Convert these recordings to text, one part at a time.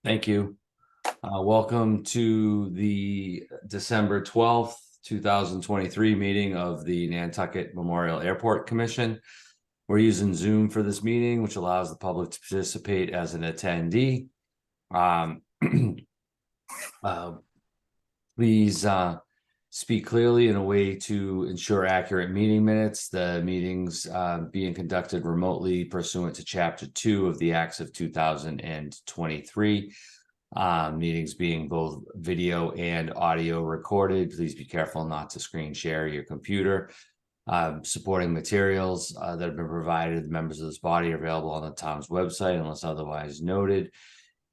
Thank you. Welcome to the December 12th, 2023 meeting of the Nantucket Memorial Airport Commission. We're using Zoom for this meeting, which allows the public to participate as an attendee. Please speak clearly in a way to ensure accurate meeting minutes. The meetings being conducted remotely pursuant to Chapter 2 of the Acts of 2023. Meetings being both video and audio recorded. Please be careful not to screen share your computer. Supporting materials that have been provided to members of this body are available on the town's website unless otherwise noted.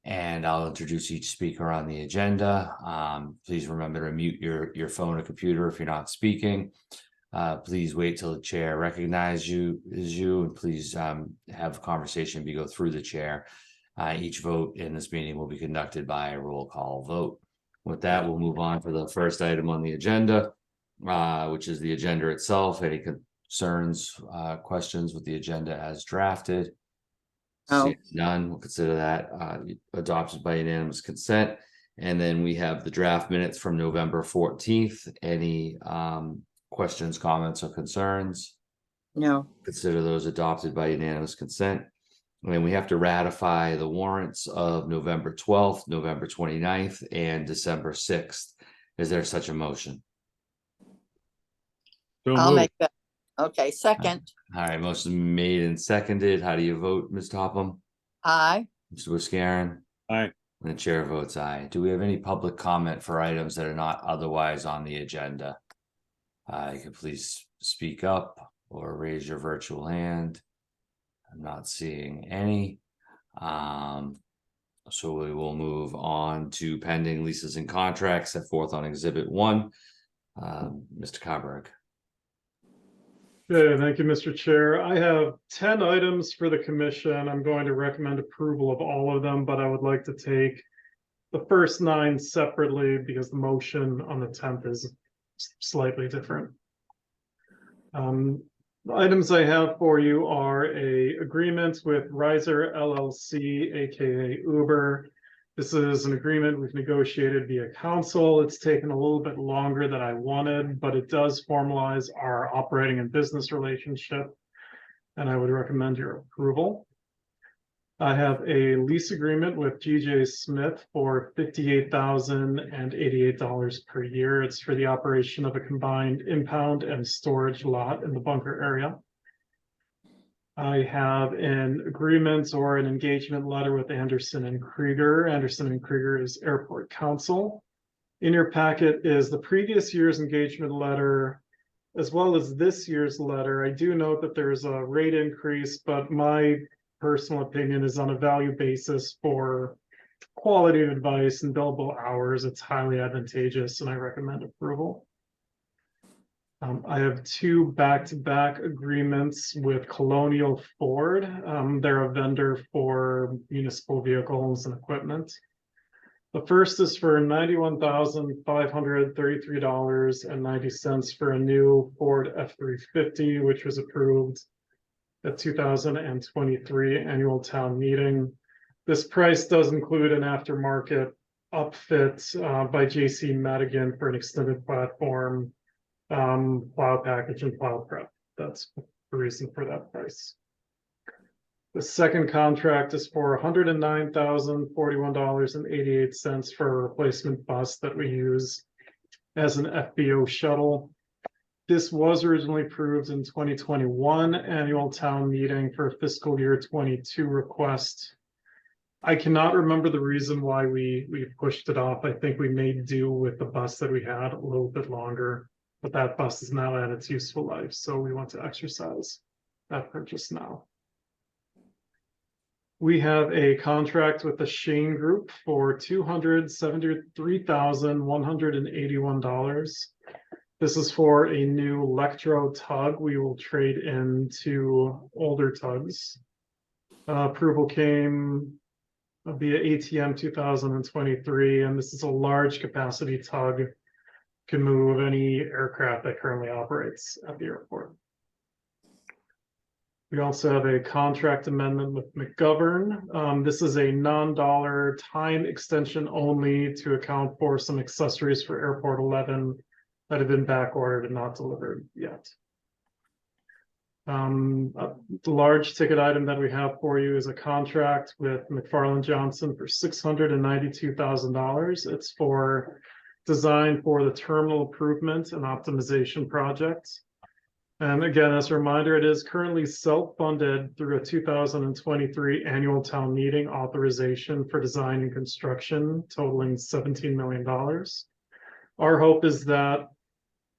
And I'll introduce each speaker on the agenda. Please remember to mute your phone or computer if you're not speaking. Please wait till the chair recognizes you, and please have a conversation be go through the chair. Each vote in this meeting will be conducted by a roll call vote. With that, we'll move on to the first item on the agenda, which is the agenda itself. Any concerns, questions with the agenda as drafted? No. None. We'll consider that adopted by unanimous consent. And then we have the draft minutes from November 14th. Any questions, comments, or concerns? No. Consider those adopted by unanimous consent. And we have to ratify the warrants of November 12th, November 29th, and December 6th. Is there such a motion? I'll make that. Okay, second. All right, motion made and seconded. How do you vote, Ms. Topham? Aye. Mr. Wiscaron? Aye. And the chair votes aye. Do we have any public comment for items that are not otherwise on the agenda? You can please speak up or raise your virtual hand. I'm not seeing any. So we will move on to pending leases and contracts set forth on Exhibit 1. Mr. Carberg. Okay, thank you, Mr. Chair. I have 10 items for the commission. I'm going to recommend approval of all of them, but I would like to take the first 9 separately because the motion on the 10th is slightly different. The items I have for you are a agreement with Riser LLC, aka Uber. This is an agreement we've negotiated via council. It's taken a little bit longer than I wanted, but it does formalize our operating and business relationship, and I would recommend your approval. I have a lease agreement with GJ Smith for $58,088 per year. It's for the operation of a combined impound and storage lot in the bunker area. I have an agreement or an engagement letter with Anderson and Krieger. Anderson and Krieger is Airport Council. In your packet is the previous year's engagement letter, as well as this year's letter. I do note that there's a rate increase, but my personal opinion is on a value basis for quality of advice and billable hours. It's highly advantageous, and I recommend approval. I have 2 back-to-back agreements with Colonial Ford. They're a vendor for municipal vehicles and equipment. The first is for $91,533.90 for a new Ford F-350, which was approved at 2023 annual town meeting. This price does include an aftermarket upfit by JC Madigan for an extended platform, plow package, and plow prep. That's the reason for that price. The second contract is for $109,041.88 for a replacement bus that we use as an FBO shuttle. This was originally approved in 2021 annual town meeting for fiscal year 22 request. I cannot remember the reason why we pushed it off. I think we made do with the bus that we had a little bit longer, but that bus is now at its useful life, so we want to exercise that purchase now. We have a contract with the Shane Group for $273,181. This is for a new Electro tug. We will trade in 2 older tugs. Approval came via ATM 2023, and this is a large capacity tug. Can move any aircraft that currently operates at the airport. We also have a contract amendment with McGovern. This is a non-dollar time extension only to account for some accessories for Airport 11 that have been back ordered and not delivered yet. The large ticket item that we have for you is a contract with McFarland Johnson for $692,000. It's for design for the terminal improvement and optimization project. And again, as a reminder, it is currently self-funded through a 2023 annual town meeting authorization for design and construction totaling $17 million. Our hope is that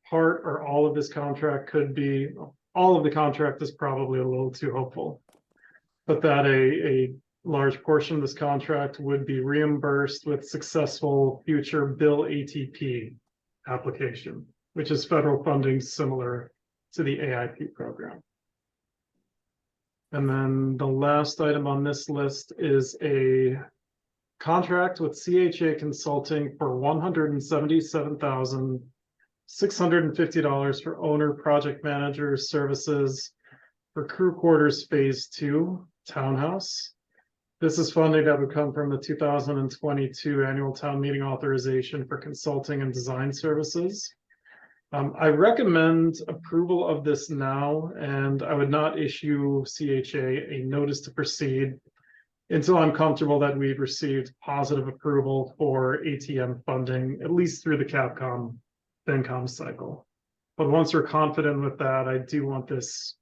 part or all of this contract could be, all of the contract is probably a little too hopeful, but that a large portion of this contract would be reimbursed with successful future bill ATP application, which is federal funding similar to the AIP program. And then the last item on this list is a contract with CHA Consulting for $177,650 for owner project manager services for Crew Quarters Phase 2 Townhouse. This is funding that would come from the 2022 annual town meeting authorization for consulting and design services. I recommend approval of this now, and I would not issue CHA a notice to proceed until I'm comfortable that we've received positive approval for ATM funding, at least through the Capcom FinCom cycle. But once we're confident with that, I do want this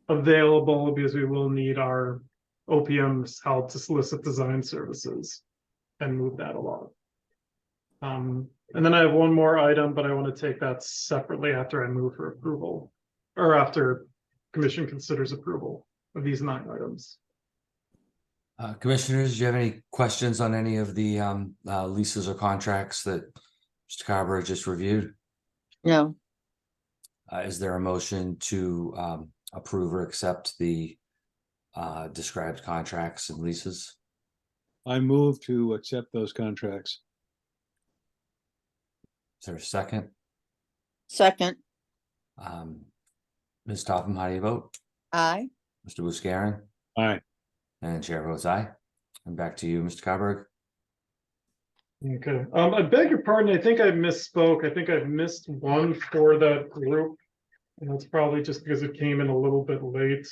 available because we will need our OPM's help to solicit design services and move that along. And then I have one more item, but I want to take that separately after I move for approval, or after commission considers approval of these 9 items. Commissioners, do you have any questions on any of the leases or contracts that Mr. Carver just reviewed? No. Is there a motion to approve or accept the described contracts and leases? I move to accept those contracts. Is there a second? Second. Ms. Topham, how do you vote? Aye. Mr. Buscarin? Aye. And chair votes aye. And back to you, Mr. Carberg. Okay, I beg your pardon, I think I misspoke. I think I've missed one for that group. And that's probably just because it came in a little bit late.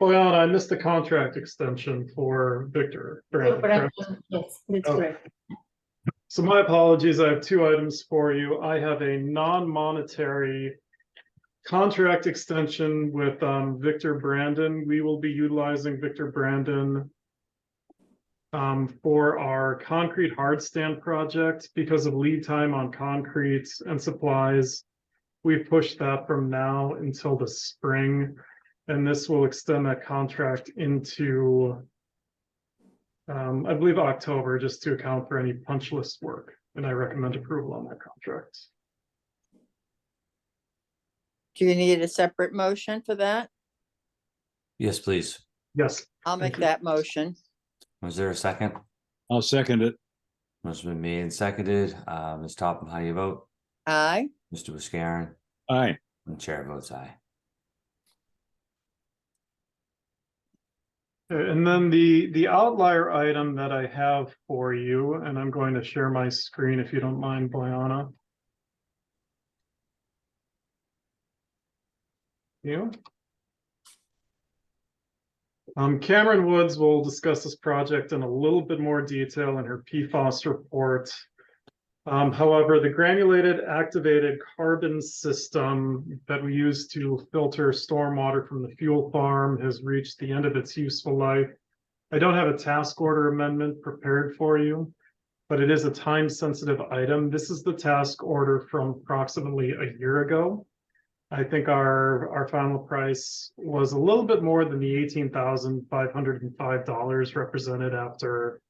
Well, I missed the contract extension for Victor. Correct? Yes, that's Okay. correct. So my apologies, I have 2 items for you. I have a non-monetary contract extension with Victor Brandon. We will be utilizing Victor Brandon for our concrete hard stand project because of lead time on concrete and supplies. We've pushed that from now until the spring, and this will extend that contract into I believe October, just to account for any punch list work, and I recommend approval on that contract. Do you need a separate motion for that? Yes, please. Yes. I'll make Thank you. that motion. Was there a second? I'll second it. Motion been made and seconded. Ms. Topham, how do you vote? Aye. Mr. Buscarin? Aye. And chair votes aye. And then the outlier item that I have for you, and I'm going to share my screen if you don't mind, Boyana. You? Cameron Woods will discuss this project in a little bit more detail in her PFAS report. However, the granulated activated carbon system that we use to filter stormwater from the fuel farm has reached the end of its useful life. I don't have a task order amendment prepared for you, but it is a time-sensitive item. This is the task order from approximately a year ago. I think our final price was a little bit more than the $18,505 represented after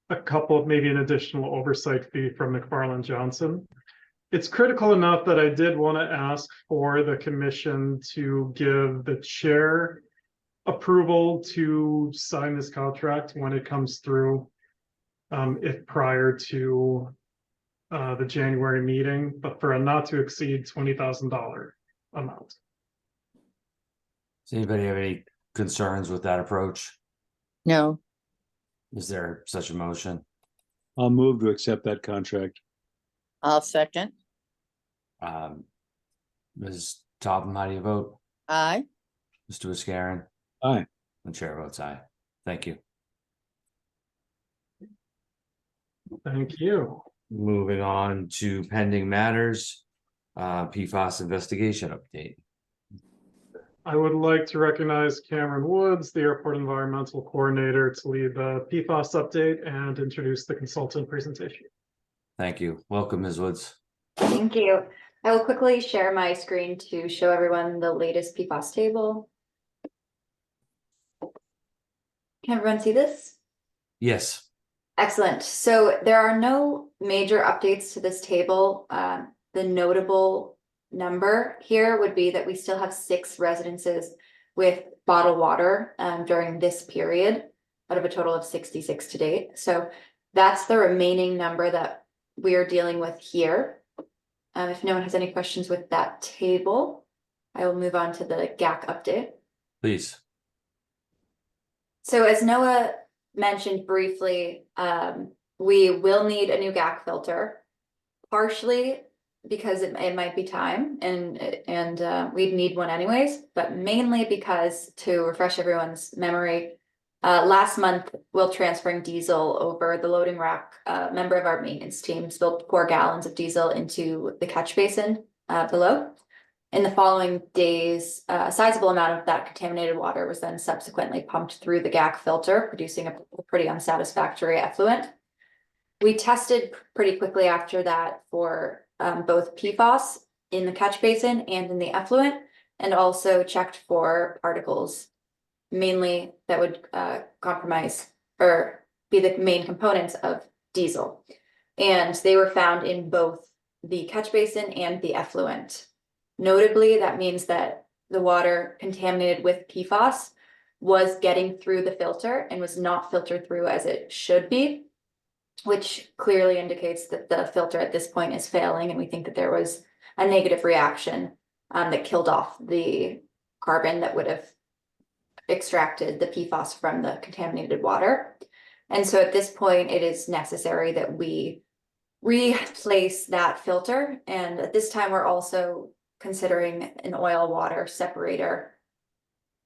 a couple of maybe an additional oversight fee from McFarland Johnson. It's critical enough that I did want to ask for the commission to give the chair approval to sign this contract when it comes through, if prior to the January meeting, but for a not to exceed $20,000 amount. Does anybody have any concerns with that approach? No, Is there such a motion? I'll move to accept that contract. I'll second. Ms. Taubman, how do you vote? Aye. Mr. Iscaron? Aye. The chair votes aye. Thank you. Thank you. Moving on to pending matters, PFAS investigation update. I would like to recognize Cameron Woods, the Airport Environmental Coordinator, to lead the PFAS update and introduce the consultant presentation. Thank you. Welcome, Ms. Woods. Thank you. I will quickly share my screen to show everyone the latest PFAS table. Can everyone see this? Yes. Excellent. So there are no major updates to this table. The notable number here would be that we still have 6 residences with bottled water during this period out of a total of 66 to date. So that's the remaining number that we are dealing with here. If no one has any questions with that table, I will move on to the GAC update. Please. So as Noah mentioned briefly, we will need a new GAC filter, partially because it might be time and we'd need one anyways, but mainly because, to refresh everyone's memory, last month Will transferring diesel over the loading rack. A member of our maintenance team spilled 4 gallons of diesel into the catch basin below. In the following days, a sizable amount of that contaminated water was then subsequently pumped through the GAC filter, producing a pretty unsatisfactory effluent. We tested pretty quickly after that for both PFAS in the catch basin and in the effluent, and also checked for particles, mainly that would compromise or be the main components of diesel. And they were found in both the catch basin and the effluent. Notably, that means that the water contaminated with PFAS was getting through the filter and was not filtered through as it should be, which clearly indicates that the filter at this point is failing, and we think that there was a negative reaction that killed off the carbon that would have extracted the PFAS from the contaminated water. And so at this point, it is necessary that we replace that filter. And at this time, we're also considering an oil water separator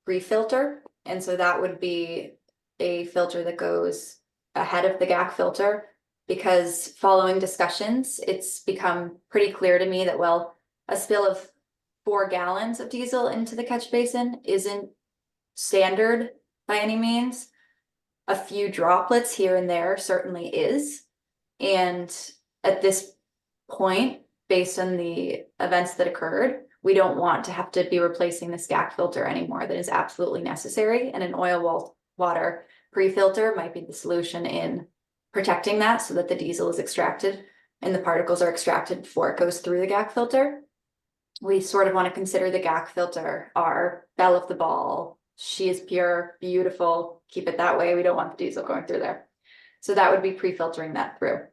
refilter. And so that would be a filter that goes ahead of the GAC filter, because following discussions, it's become pretty clear to me that, well, a spill of 4 gallons of diesel into the catch basin isn't standard by any means. A few droplets here and there certainly is. And at this point, based on the events that occurred, we don't want to have to be replacing the GAC filter anymore. That is absolutely necessary. And an oil water pre-filter might be the solution in protecting that, so that the diesel is extracted and the particles are extracted before it goes through the GAC filter. We sort of want to consider the GAC filter our belle of the ball. She is pure, beautiful, keep it that way. We don't want the diesel going through there. So that would be pre-filtering that through.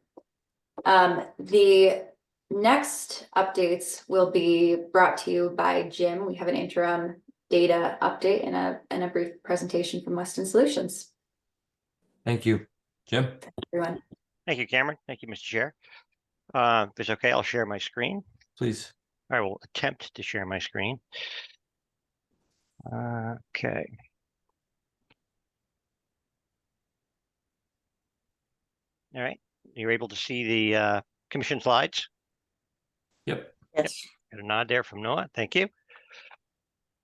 The next updates will be brought to you by Jim. We have an interim data update and a brief presentation from Weston Solutions. Thank you. Jim? Everyone. Thank you, Cameron. Thank you, Mr. Chair. If it's okay, I'll share my screen. Please. I will attempt to share my screen. Okay. All right. You're able to see the commission slides? Yep. Yes. Got a nod there from Noah. Thank you.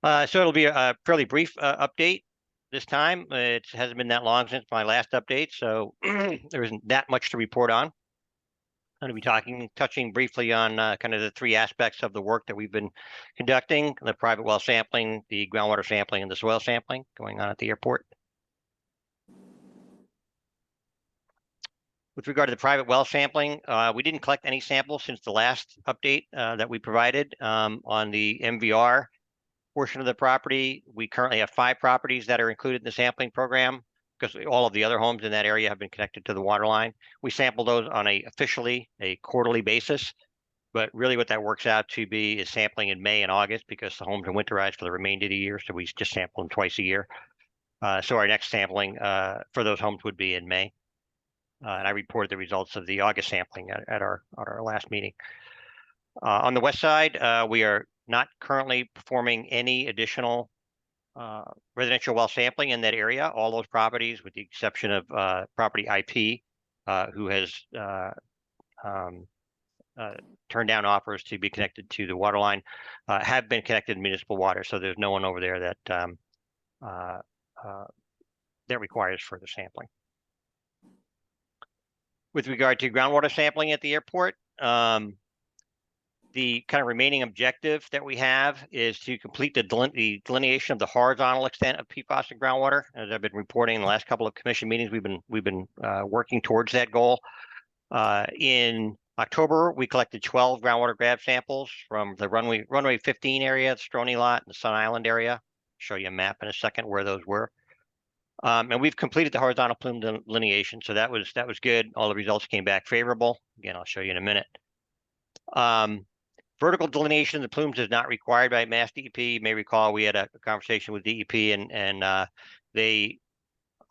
So it'll be a fairly brief update this time. It hasn't been that long since my last update, so there isn't that much to report on. I'm going to be touching briefly on kind of the 3 aspects of the work that we've been conducting: the private well sampling, the groundwater sampling, and the soil sampling going on at the airport. With regard to the private well sampling, we didn't collect any samples since the last update that we provided on the MVR portion of the property. We currently have 5 properties that are included in the sampling program, because all of the other homes in that area have been connected to the water line. We sample those on officially a quarterly basis. But really what that works out to be is sampling in May and August because the homes are winterized for the remainder of the year. So we just sample them twice a year. So our next sampling for those homes would be in May. And I reported the results of the August sampling at our last meeting. On the west side, we are not currently performing any additional residential well sampling in that area. All those properties, with the exception of property IP, who has turned down offers to be connected to the water line, have been connected to municipal water. So there's no one over there that that requires further sampling. With regard to groundwater sampling at the airport, the kind of remaining objective that we have is to complete the delineation of the horizontal extent of PFAS in groundwater. As I've been reporting in the last couple of commission meetings, we've been working towards that goal. In October, we collected 12 groundwater grab samples from the runway 15 area, the Stroney lot, and the Sun Island area. I'll show you a map in a second where those were. And we've completed the horizontal plume delineation, so that was good. All the results came back favorable. Again, I'll show you in a minute. Vertical delineation of the plumes is not required by Mass DEP. You may recall we had a conversation with DEP and they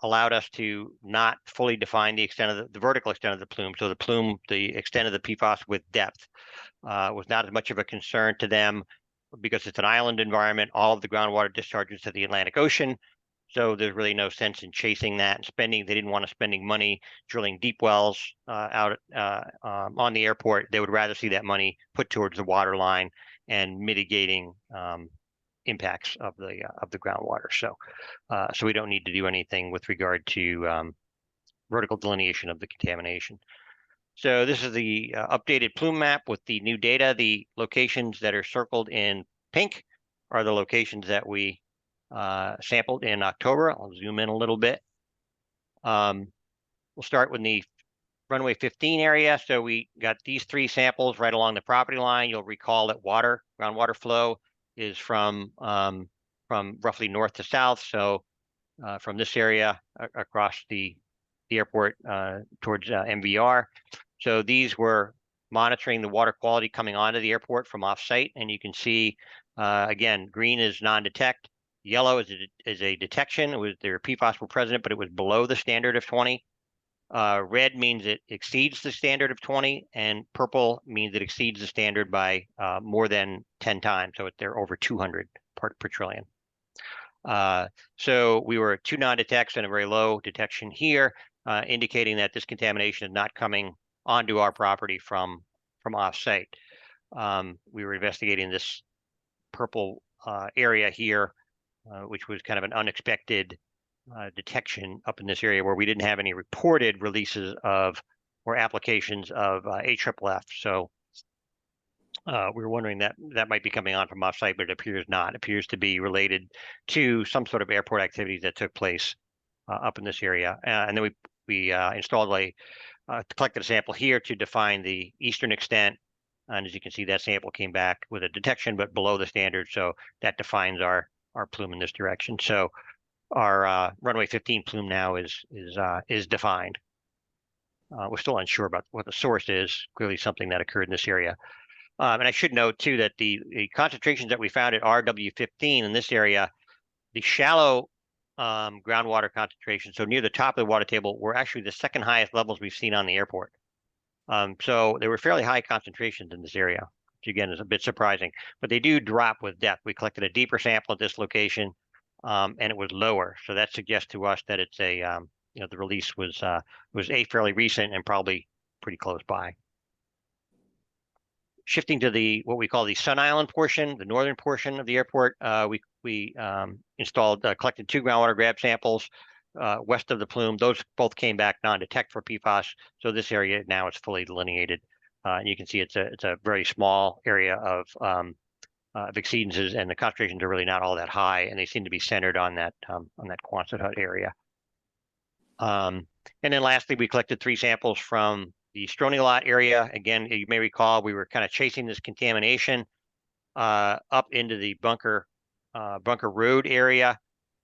allowed us to not fully define the extent of the vertical extent of the plume. So the extent of the PFAS with depth was not as much of a concern to them because it's an island environment. All of the groundwater discharges to the Atlantic Ocean. So there's really no sense in chasing that and spending. They didn't want to spending money drilling deep wells out on the airport. They would rather see that money put towards the water line and mitigating impacts of the groundwater. So we don't need to do anything with regard to vertical delineation of the contamination. So this is the updated plume map with the new data. The locations that are circled in pink are the locations that we sampled in October. I'll zoom in a little bit. We'll start with the runway 15 area. So we got these 3 samples right along the property line. You'll recall that groundwater flow is from roughly north to south. So from this area across the airport towards MVR. So these were monitoring the water quality coming onto the airport from off-site. And you can see, again, green is non-detect. Yellow is a detection. Their PFAS were present, but it was below the standard of 20. Red means it exceeds the standard of 20, and purple means it exceeds the standard by more than 10 times. So they're over 200 part per trillion. So we were 2 non-detects and a very low detection here, indicating that this contamination is not coming onto our property from off-site. We were investigating this purple area here, which was kind of an unexpected detection up in this area where we didn't have any reported releases or applications of AFFF. So we were wondering that might be coming on from offsite, but it appears not. It appears to be related to some sort of airport activities that took place up in this area. And then we installed collected a sample here to define the eastern extent. And as you can see, that sample came back with a detection, but below the standard. So that defines our plume in this direction. So our runway 15 plume now is defined. We're still unsure about what the source is. Clearly something that occurred in this area. And I should note too that the concentrations that we found at RW15 in this area, the shallow groundwater concentration, so near the top of the water table, were actually the second highest levels we've seen on the airport. So there were fairly high concentrations in this area, which again is a bit surprising, but they do drop with depth. We collected a deeper sample at this location, and it was lower. So that suggests to us that it's the release was fairly recent and probably pretty close by. Shifting to what we call the Sun Island portion, the northern portion of the airport, we collected 2 groundwater grab samples west of the plume. Those both came back non-detect for PFAS. So this area now is fully delineated. And you can see it's a very small area of exceedances, and the concentrations are really not all that high, and they seem to be centered on that Quonset Hut area. And then lastly, we collected 3 samples from the Stroney lot area. Again, you may recall we were kind of chasing this contamination up into the Bunker Road area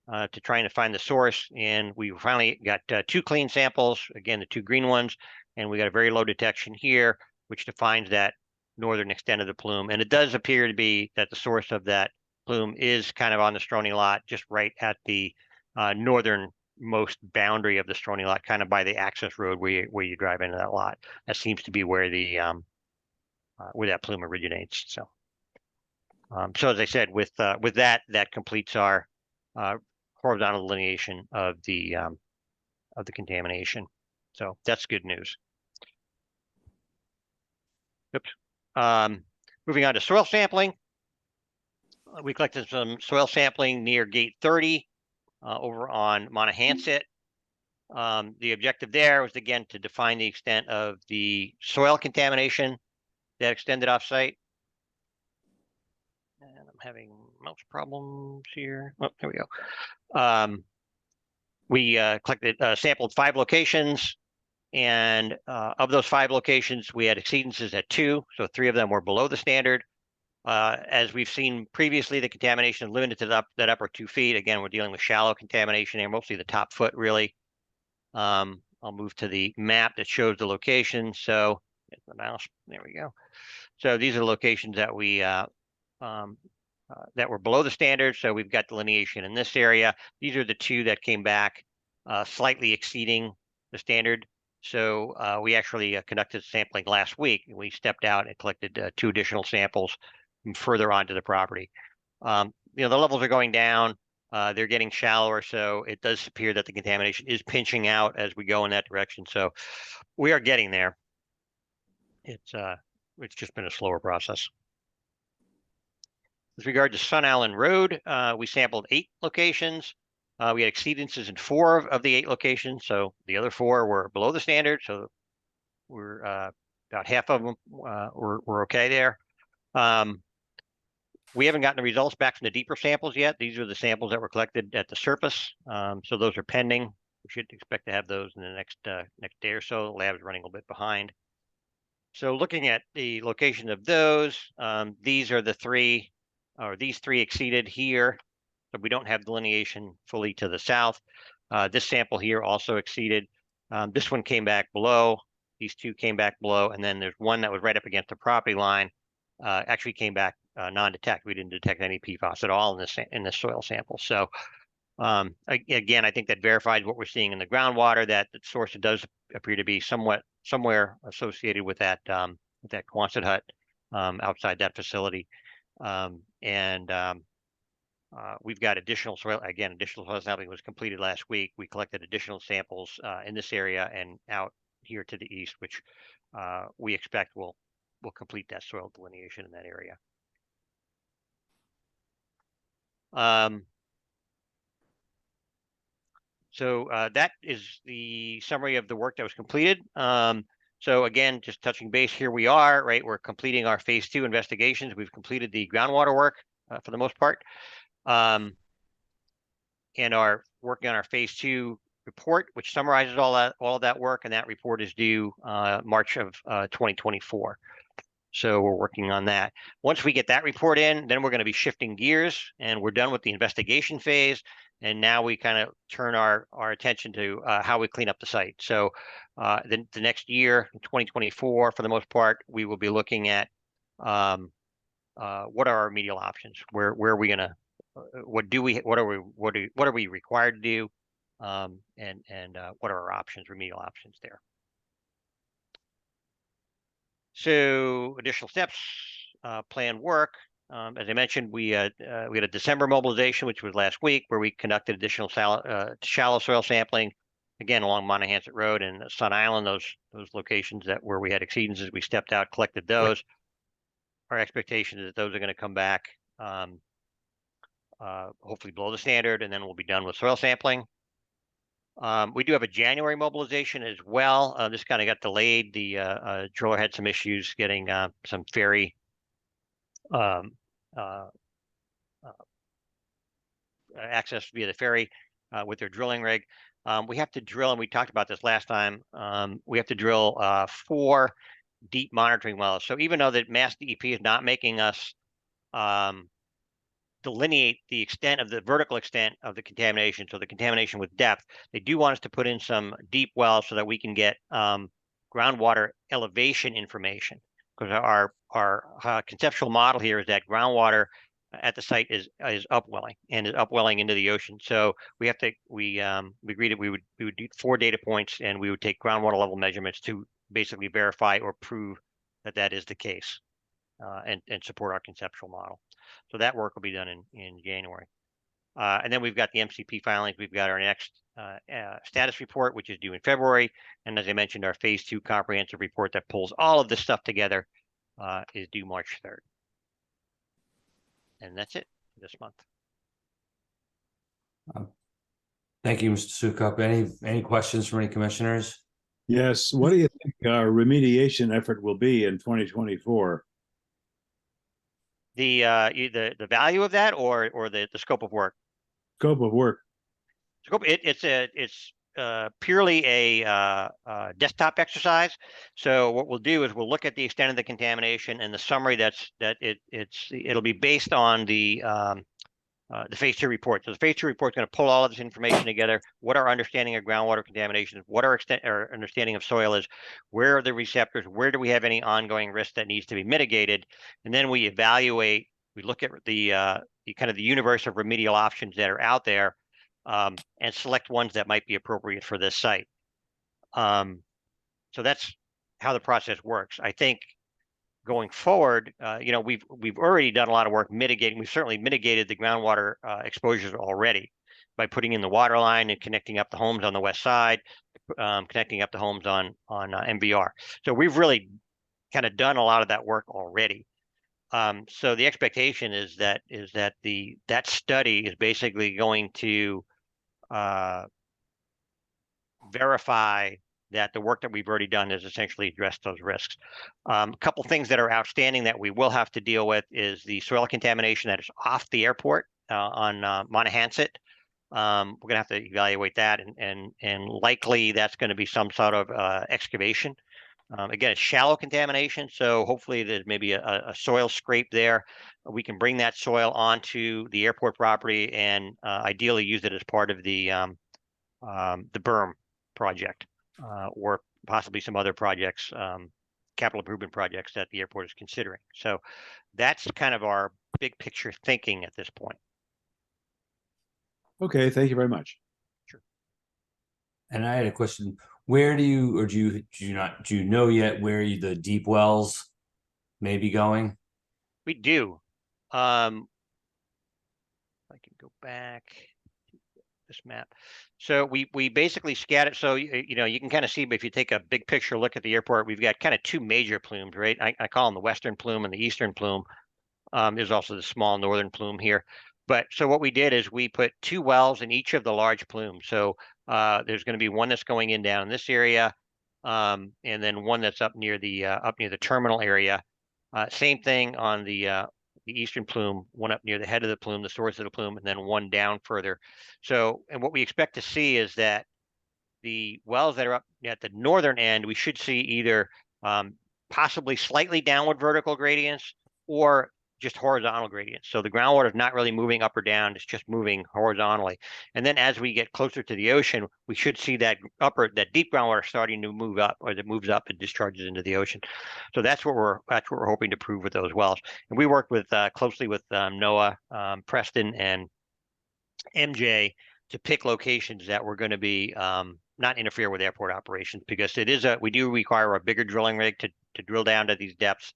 to trying to find the source. And we finally got 2 clean samples, again, the 2 green ones, and we got a very low detection here, which defines that northern extent of the plume. And it does appear to be that the source of that plume is kind of on the Stroney lot, just right at the northernmost boundary of the Stroney lot, kind of by the access road where you drive into that lot. That seems to be where the where that plume originates. So, so as I said, with that completes our horizontal delineation of the contamination. So that's good news. Oops. Moving on to soil sampling. We collected some soil sampling near gate 30 over on Monahanset. The objective there was, again, to define the extent of the soil contamination that extended off-site. And I'm having mouse problems here. Oh, there we go. We sampled 5 locations, and of those 5 locations, we had exceedances at 2, so 3 of them were below the standard. As we've seen previously, the contamination limited to that upper 2 feet. Again, we're dealing with shallow contamination here, mostly the top foot, really. I'll move to the map that shows the location. So, the mouse, there we go. So these are locations that we that were below the standard. So we've got delineation in this area. These are the 2 that came back slightly exceeding the standard. So we actually conducted sampling last week. We stepped out and collected 2 additional samples from further onto the property. The levels are going down. They're getting shallower, so it does appear that the contamination is pinching out as we go in that direction. So we are getting there. It's just been a slower process. With regard to Sun Island Road, we sampled 8 locations. We had exceedances in 4 of the 8 locations, so the other 4 were below the standard. So we're about half of them were okay there. We haven't gotten the results back from the deeper samples yet. These are the samples that were collected at the surface. So those are pending. We should expect to have those in the next day or so. The lab is running a little bit behind. So looking at the location of those, these are the 3, or these 3 exceeded here. So we don't have delineation fully to the south. This sample here also exceeded. This one came back below. These 2 came back below. And then there's one that was right up against the property line, actually came back non-detect. We didn't detect any PFAS at all in this soil sample. So again, I think that verifies what we're seeing in the groundwater, that the source does appear to be somewhere associated with that Quonset hut outside that facility. We've got additional soil sampling was completed last week. We collected additional samples in this area and out here to the east, which we expect will complete that soil delineation in that area. So that is the summary of the work that was completed. So again, just touching base, here we are, right? We're completing our phase 2 investigations. We've completed the groundwater work for the most part, and are working on our phase 2 report, which summarizes all of that work, and that report is due March of 2024. So we're working on that. Once we get that report in, then we're going to be shifting gears, and we're done with the investigation phase. And now we kind of turn our attention to how we clean up the site. So the next year, 2024, for the most part, we will be looking at what are our remedial options? Where are we going to? What are we required to do? And what are our options? Remedial options there. So additional steps, planned work. As I mentioned, we had a December mobilization, which was last week, where we conducted additional shallow soil sampling, again along Monahanset Road and Sun Island, those locations where we had exceedances. We stepped out, collected those. Our expectation is that those are going to come back, hopefully below the standard, and then we'll be done with soil sampling. We do have a January mobilization as well. This kind of got delayed. The driller had some issues getting some ferry access via the ferry with their drilling rig. We have to drill, and we talked about this last time, we have to drill 4 deep monitoring wells. So even though that Mass DEP is not making us delineate the vertical extent of the contamination, so the contamination with depth, they do want us to put in some deep wells so that we can get groundwater elevation information. because our conceptual model here is that groundwater at the site is upwelling and is upwelling into the ocean. So we agreed that we would do 4 data points, and we would take groundwater level measurements to basically verify or prove that that is the case, and support our conceptual model. So that work will be done in January. And then we've got the MCP filings. We've got our next status report, which is due in February. And as I mentioned, our phase 2 comprehensive report that pulls all of this stuff together is due March 3rd. And that's it for this month. Thank you, Mr. Sukup. Any questions from any commissioners? Yes, what do you think our remediation effort will be in 2024? The value of that, or the scope of work? Scope of work. Scope. It's purely a desktop exercise. So what we'll do is we'll look at the extent of the contamination and the summary it'll be based on the phase 2 report. So the phase 2 report is going to pull all of this information together. What our understanding of groundwater contamination is, what our understanding of soil is, where are the receptors, where do we have any ongoing risk that needs to be mitigated, and then we evaluate. We look at the kind of the universe of remedial options that are out there, and select ones that might be appropriate for this site. So that's how the process works. I think going forward, we've already done a lot of work mitigating. We've certainly mitigated the groundwater exposures already by putting in the water line and connecting up the homes on the west side, connecting up the homes on MVR. So we've really kind of done a lot of that work already. So the expectation is that that study is basically going to verify that the work that we've already done has essentially addressed those risks. A couple things that are outstanding that we will have to deal with is the soil contamination that is off the airport on Monahans. We're gonna have to evaluate that, and likely that's going to be some sort of excavation. Again, it's shallow contamination, so hopefully there's maybe a soil scrape there. We can bring that soil onto the airport property and ideally use it as part of the berm project, or possibly some other projects, capital improvement projects that the airport is considering. So that's kind of our big picture thinking at this point. Okay, thank you very much. And I had a question. Where do you, or do you know yet where the deep wells may be going? We do. I can go back to this map. So we basically scattered. So you can kind of see, but if you take a big picture look at the airport, we've got kind of 2 major plumes, right? I call them the western plume and the eastern plume. There's also the small northern plume here. But so what we did is we put 2 wells in each of the large plumes. So there's going to be one that's going in down in this area, and then one that's up near the terminal area. Same thing on the eastern plume, one up near the head of the plume, the source of the plume, and then one down further. So, and what we expect to see is that the wells that are up at the northern end, we should see either possibly slightly downward vertical gradients or just horizontal gradients. So the groundwater is not really moving up or down, it's just moving horizontally. And then as we get closer to the ocean, we should see that deep groundwater starting to move up, or that moves up and discharges into the ocean. So that's what we're hoping to prove with those wells. And we worked with closely with NOAA, Preston, and MJ to pick locations that were going to be not interfere with airport operations, because we do require a bigger drilling rig to drill down to these depths.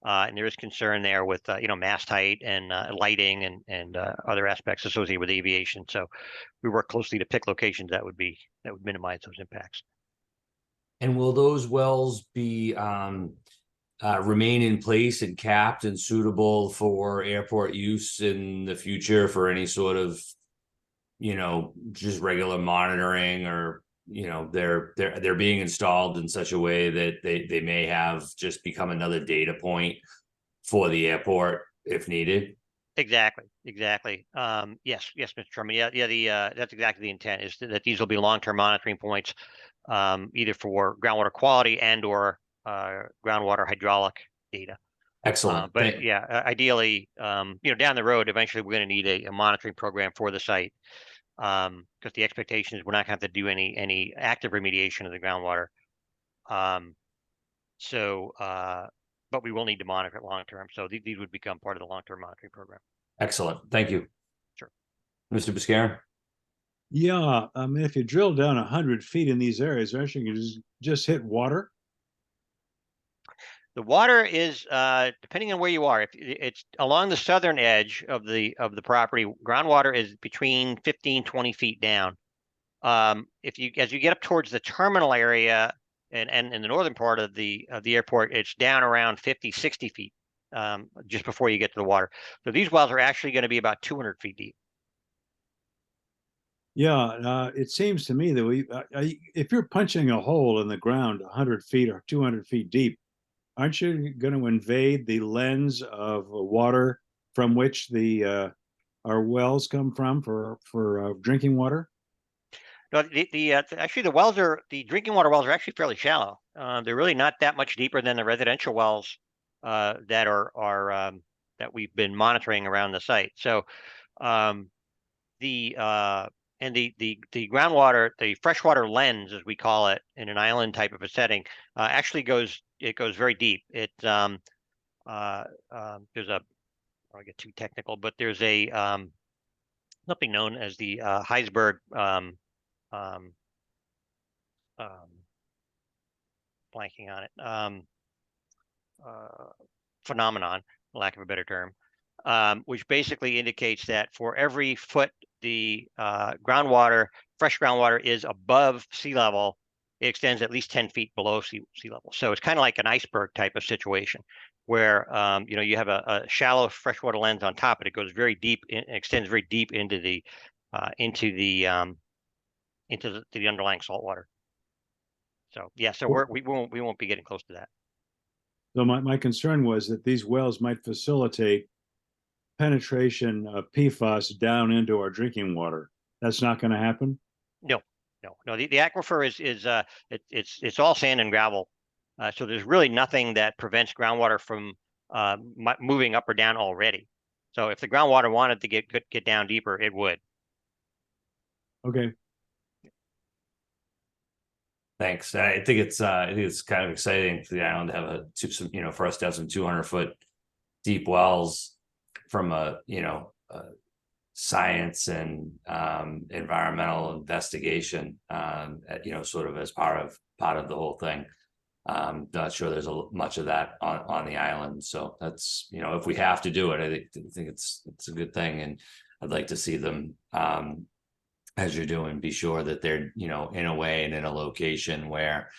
And there is concern there with mast height and lighting and other aspects associated with aviation. So we work closely to pick locations that would minimize those impacts. And will those wells be remain in place and capped and suitable for airport use in the future for any sort of just regular monitoring, or they're being installed in such a way that they may have just become another data point for the airport if needed? Exactly. Yes, Mr. Chairman. Yeah. That's exactly the intent, is that these will be long-term monitoring points, either for groundwater quality and or groundwater hydraulic data. Excellent. But yeah, ideally, down the road, eventually we're going to need a monitoring program for the site. Because the expectation is we're not going to have to do any active remediation of the groundwater. So but we will need to monitor it long-term. So these would become part of the long-term monitoring program. Excellent. Thank you. Sure. Mr. Biscarin? Yeah, I mean, if you drill down 100 feet in these areas, actually you just hit water. The water is, depending on where you are, if it's along the southern edge of the property, groundwater is between 15, 20 feet down. As you get up towards the terminal area and in the northern part of the airport, it's down around 50, 60 feet, just before you get to the water. So these wells are actually going to be about 200 feet deep. Yeah, it seems to me that if you're punching a hole in the ground 100 feet or 200 feet deep, aren't you going to invade the lens of water from which our wells come from for drinking water? No, actually the drinking water wells are actually fairly shallow. They're really not that much deeper than the residential wells that are that we've been monitoring around the site. So the groundwater, the freshwater lens, as we call it, in an island type of a setting, actually goes very deep. There's a, I'll get too technical, but there's a something known as the Heisberg blanking on it phenomenon, for lack of a better term, which basically indicates that for every foot the fresh groundwater is above sea level, it extends at least 10 feet below sea level. So it's kind of like an iceberg type of situation where you have a shallow freshwater lens on top, but it goes very deep, extends very deep into the underlying saltwater. So yeah, so we won't be getting close to that. So my concern was that these wells might facilitate penetration of PFAS down into our drinking water. That's not going to happen? No. The aquifer is it's all sand and gravel, so there's really nothing that prevents groundwater from moving up or down already. So if the groundwater wanted to get down deeper, it would. Okay. Thanks. I think it's kind of exciting for the island to have for us to have some 200-foot deep wells from a science and environmental investigation, sort of as part of the whole thing. Not sure there's much of that on the island. So that's, if we have to do it, I think it's a good thing. And I'd like to see them, as you're doing, be sure that they're, in a way and in a location where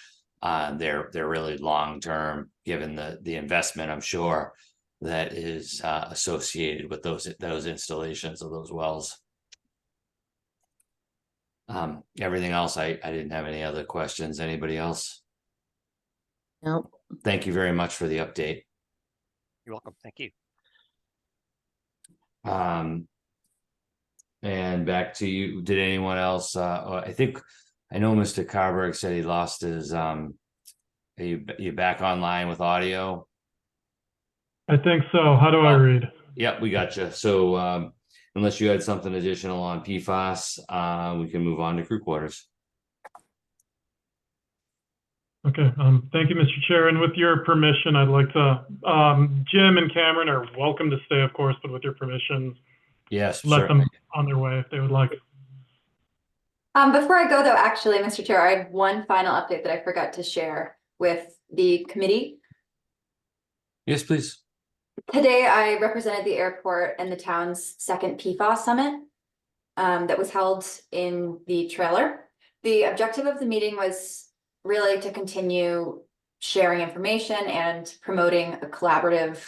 they're really long-term, given the investment, I'm sure, that is associated with those installations of those wells. Everything else, I didn't have any other questions. Anybody else? No. Thank you very much for the update. You're welcome. Thank you. And back to you. Did anyone else? I know Mr. Carberg said he lost his. Are you back online with audio? I think so. How do I read? Yep, we got you. So unless you had something additional on PFAS, we can move on to crew quarters. Okay. Thank you, Mr. Chair. And with your permission, I'd like to, Jim and Cameron are welcome to stay, of course, but with your permission, yes, let certainly. them on their way if they would like. Before I go though, actually, Mr. Chair, I have one final update that I forgot to share with the committee. Yes, please. Today, I represented the airport and the town's second PFAS summit that was held in the trailer. The objective of the meeting was really to continue sharing information and promoting a collaborative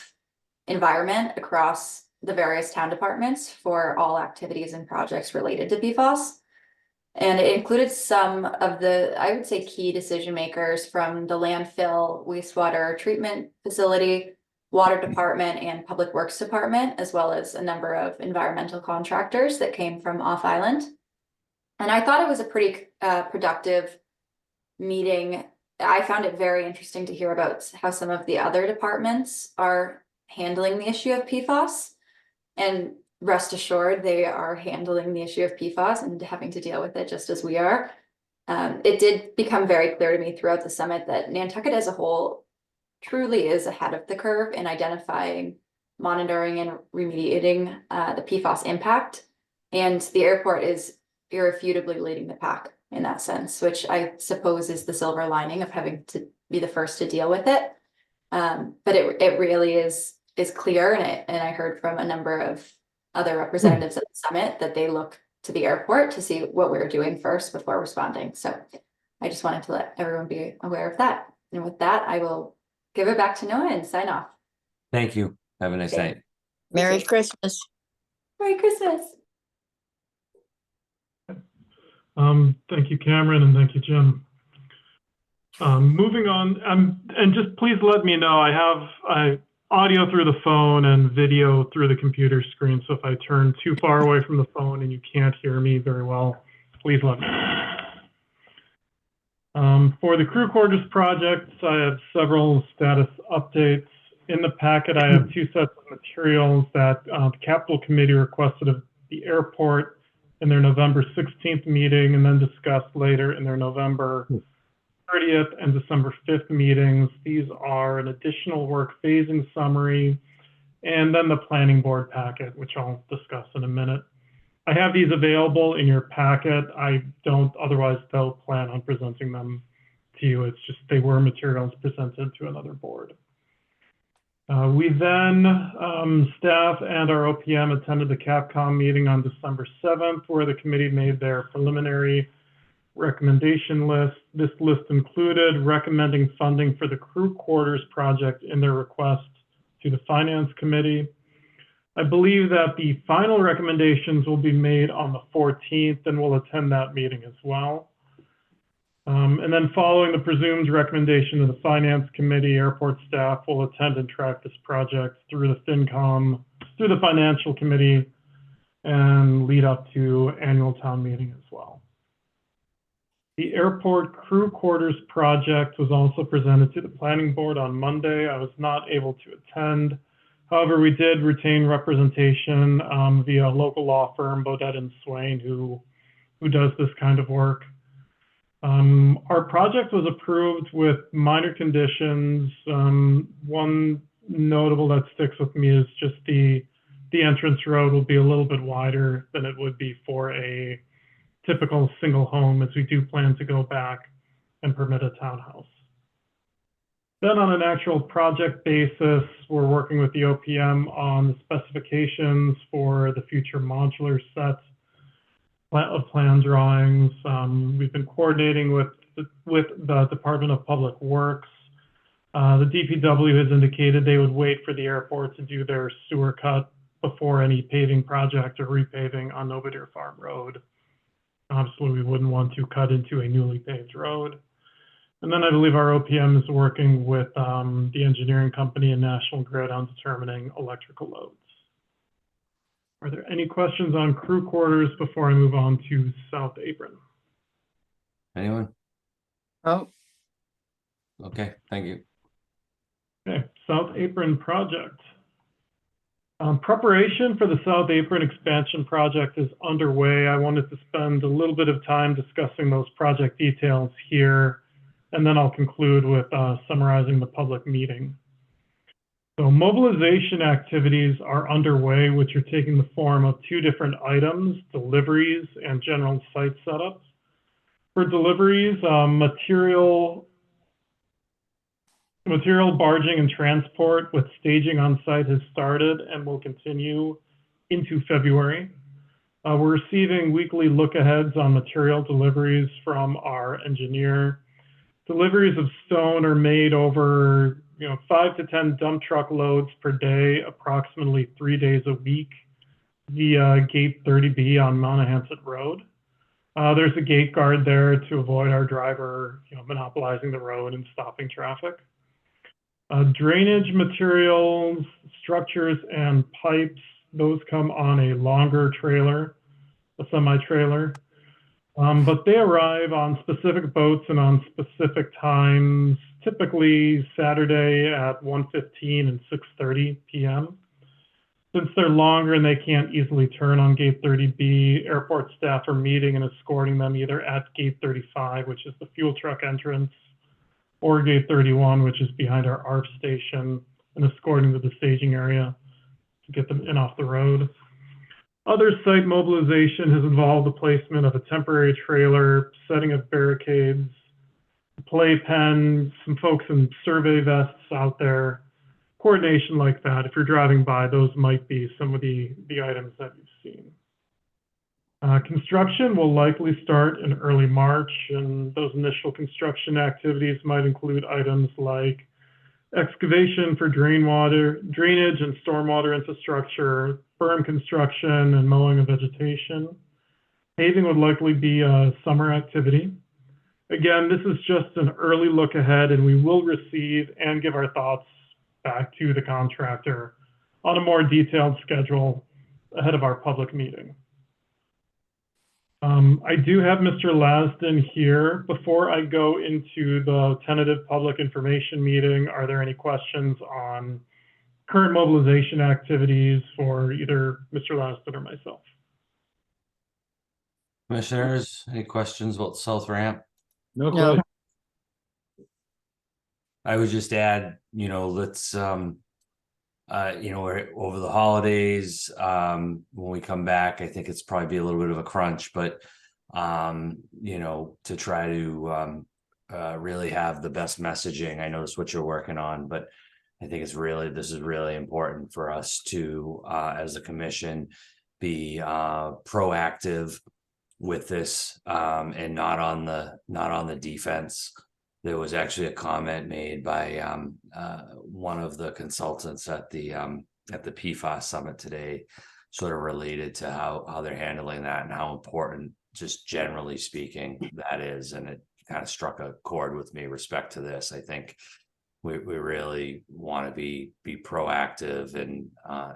environment across the various town departments for all activities and projects related to PFAS. And it included some of the, I would say, key decision makers from the landfill, wastewater treatment facility, water department, and public works department, as well as a number of environmental contractors that came from off island. And I thought it was a pretty productive meeting. I found it very interesting to hear about how some of the other departments are handling the issue of PFAS. And rest assured, they are handling the issue of PFAS and having to deal with it just as we are. It did become very clear to me throughout the summit that Nantucket as a whole truly is ahead of the curve in identifying, monitoring, and remediating the PFAS impact. And the airport is irrefutably leading the pack in that sense, which I suppose is the silver lining of having to be the first to deal with it. But it really is clear, and I heard from a number of other representatives at the summit that they look to the airport to see what we're doing first before responding. So I just wanted to let everyone be aware of that. And with that, I will give it back to Noah and sign off. Thank you. Have a nice Thank night. Merry Christmas. Merry Christmas. Thank you, Cameron, and thank you, Jim. Moving on, and just please let me know, I have audio through the phone and video through the computer screen, so if I turn too far away from the phone and you can't hear me very well, please let me know. For the crew quarters projects, I have several status updates. In the packet, I have 2 sets of materials that the Capital Committee requested of the airport in their November 16th meeting, and then discussed later in their November 30th and December 5th meetings. These are an additional work phasing summary, and then the planning board packet, which I'll discuss in a minute. I have these available in your packet. I don't otherwise though plan on presenting them to you. It's just they were materials presented to another board. We then, staff and our OPM attended the CAPCOM meeting on December 7th, where the committee made their preliminary recommendation list. This list included recommending funding for the crew quarters project in their request to the Finance Committee. I believe that the final recommendations will be made on the 14th, and we'll attend that meeting as well. And then following the presumed recommendation of the Finance Committee, airport staff will attend and track this project through the FinCom, through the Financial Committee, and lead up to annual town meeting as well. The airport crew quarters project was also presented to the planning board on Monday. I was not able to attend. However, we did retain representation via a local law firm, Bodett and Swain, who does this kind of work. Our project was approved with minor conditions. One notable that sticks with me is just the entrance road will be a little bit wider than it would be for a typical single home, as we do plan to go back and permit a townhouse. Then on an actual project basis, we're working with the OPM on the specifications for the future modular set of plan drawings. We've been coordinating with the Department of Public Works. The DPW has indicated they would wait for the airport to do their sewer cut before any paving project or repaving on Novadear Farm Road. Obviously, we wouldn't want to cut into a newly paved road. And then I believe our OPM is working with the engineering company and National Grid on determining electrical loads. Are there any questions on crew quarters before I move on to South Apron? Anyone? Oh, Okay, thank you. Okay, South Apron project. Preparation for the South Apron expansion project is underway. I wanted to spend a little bit of time discussing those project details here, and then I'll conclude with summarizing the public meeting. So mobilization activities are underway, which are taking the form of 2 different items, deliveries and general site setups. For deliveries, material barging and transport with staging on site has started and will continue into February. We're receiving weekly look-aheads on material deliveries from our engineer. Deliveries of stone are made over 5 to 10 dump truck loads per day, approximately 3 days a week, via gate 30B on Monahans Road. There's a gate guard there to avoid our driver monopolizing the road and stopping traffic. Drainage materials, structures, and pipes, those come on a longer trailer, a semi-trailer. But they arrive on specific boats and on specific times, typically Saturday at 1:15 and 6:30 p.m. Since they're longer and they can't easily turn on gate 30B, airport staff are meeting and escorting them either at gate 35, which is the fuel truck entrance, or Gate 31, which is behind our ARF station, and escorting to the staging area to get them in off the road. Other site mobilization has involved the placement of a temporary trailer, setting of barricades, playpen, some folks in survey vests out there, coordination like that. If you're driving by, those might be some of the items that you've seen. Construction will likely start in early March, and those initial construction activities might include items like excavation for drainage and stormwater infrastructure, berm construction, and mowing of vegetation. Paving would likely be a summer activity. Again, this is just an early look ahead, and we will receive and give our thoughts back to the contractor on a more detailed schedule ahead of our public meeting. I do have Mr. Lasden here. Before I go into the tentative public information meeting, are there any questions on current mobilization activities for either Mr. Lasden or myself? Commissioners, any questions about the South Ramp? No No. question. I would just add, let's we're over the holidays, when we come back, I think it's probably be a little bit of a crunch, but to try to really have the best messaging. I know that's what you're working on, but I think this is really important for us to, as a commission, be proactive with this, and not on the defense. There was actually a comment made by one of the consultants at the PFAS summit today, sort of related to how they're handling that and how important, just generally speaking, that is. And it kind of struck a chord with me respect to this. I think we really want to be proactive and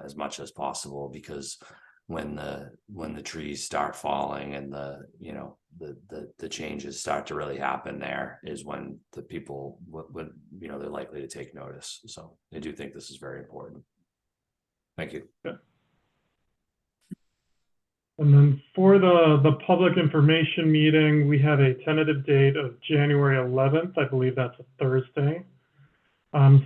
as much as possible, because when the trees start falling and the changes start to really happen, there is when the people would they're likely to take notice. So I do think this is very important. Thank you. Okay. And then for the public information meeting, we have a tentative date of January 11th. I believe that's a Thursday.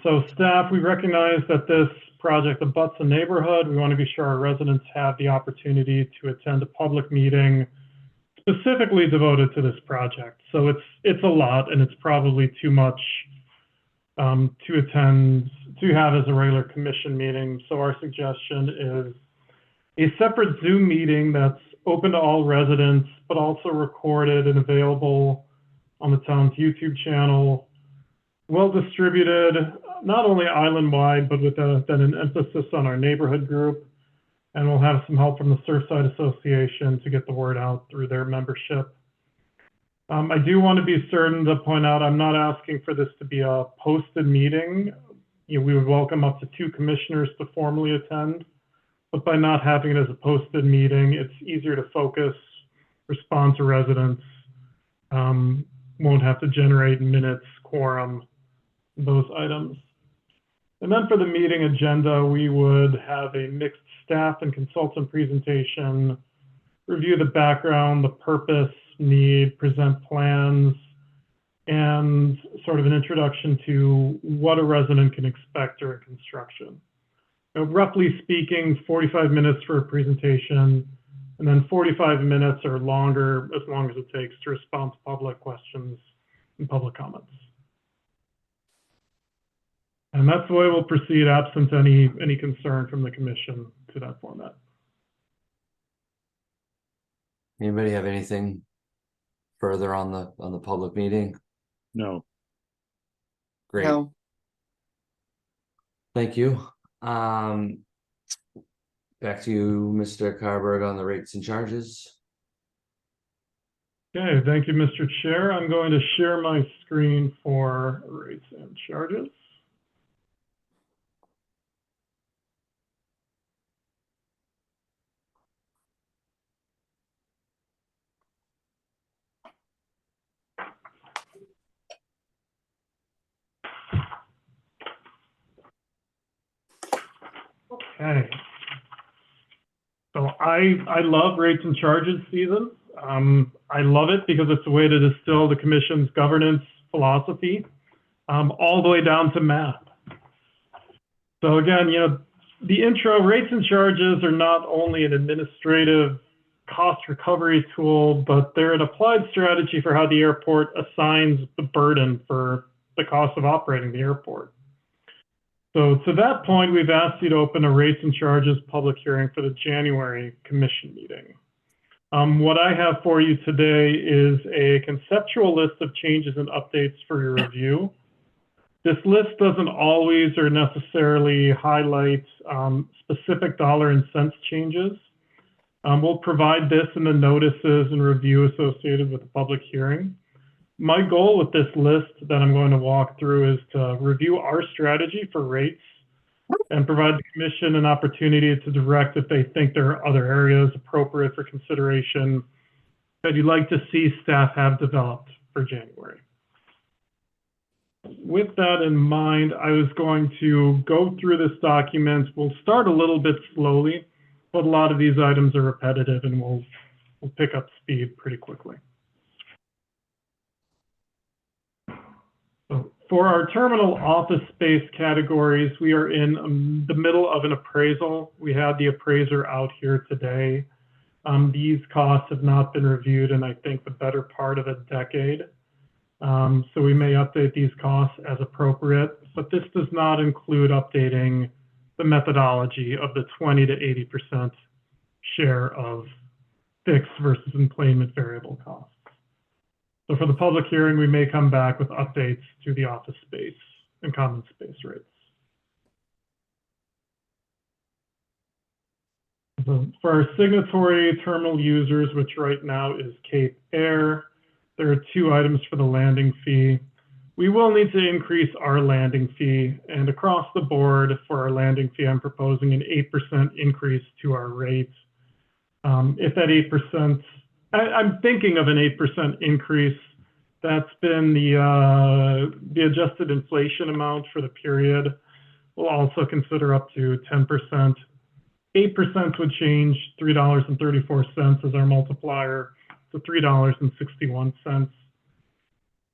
So staff, we recognize that this project abuts a neighborhood. We want to be sure our residents have the opportunity to attend a public meeting specifically devoted to this project. So it's a lot, and it's probably too much to have as a regular commission meeting. So our suggestion is a separate Zoom meeting that's open to all residents, but also recorded and available on the town's YouTube channel, well distributed, not only island-wide, but with then an emphasis on our neighborhood group. And we'll have some help from the Surfside Association to get the word out through their membership. I do want to be certain to point out, I'm not asking for this to be a posted meeting. We would welcome up to 2 commissioners to formally attend, but by not having it as a posted meeting, it's easier to focus, respond to residents, won't have to generate minutes, quorum, those items. And then for the meeting agenda, we would have a mixed staff and consultant presentation, review the background, the purpose, need, present plans, and sort of an introduction to what a resident can expect during construction. Roughly speaking, 45 minutes for a presentation, and then 45 minutes or longer, as long as it takes, to respond to public questions and public comments. And that's the way we'll proceed, absent any concern from the commission to that format. Anybody have anything further on the public meeting? No. Great. No. Thank you. Back to you, Mr. Carberg, on the rates and charges. Okay, thank you, Mr. Chair. I'm going to share my screen for rates and charges. Okay. So I love rates and charges season. I love it because it's a way to distill the commission's governance philosophy all the way down to math. So again, the intro rates and charges are not only an administrative cost recovery tool, but they're an applied strategy for how the airport assigns the burden for the cost of operating the airport. So to that point, we've asked you to open a rates and charges public hearing for the January commission meeting. What I have for you today is a conceptual list of changes and updates for your review. This list doesn't always or necessarily highlight specific dollar and cents changes. We'll provide this in the notices and review associated with the public hearing. My goal with this list that I'm going to walk through is to review our strategy for rates and provide the commission an opportunity to direct if they think there are other areas appropriate for consideration that you'd like to see staff have developed for January. With that in mind, I was going to go through this document. We'll start a little bit slowly, but a lot of these items are repetitive and we'll pick up speed pretty quickly. So for our terminal office space categories, we are in the middle of an appraisal. We had the appraiser out here today. These costs have not been reviewed in, I think, the better part of a decade. So we may update these costs as appropriate, but this does not include updating the methodology of the 20 to 80% share of fixed versus employment variable costs. So for the public hearing, we may come back with updates to the office space and common space rates. So for our signatory terminal users, which right now is Cape Air, there are 2 items for the landing fee. We will need to increase our landing fee, and across the board for our landing fee, I'm proposing an 8% increase to our rates. If that 8%, I'm thinking of an 8% increase. That's been the adjusted inflation amount for the period. We'll also consider up to 10%. 8% would change $3.34 as our multiplier to $3.61.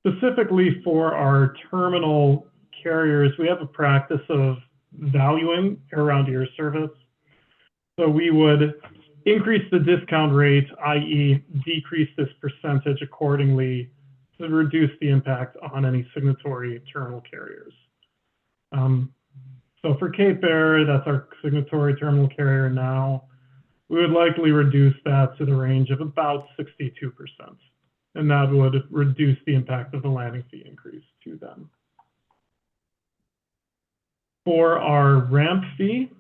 Specifically for our terminal carriers, we have a practice of valuing air-round-the-air service. So we would increase the discount rate, i.e. decrease this percentage accordingly to reduce the impact on any signatory terminal carriers. So for Cape Air, that's our signatory terminal carrier now, we would likely reduce that to the range of about 62%. And that would reduce the impact of the landing fee increase to them. For our ramp fee,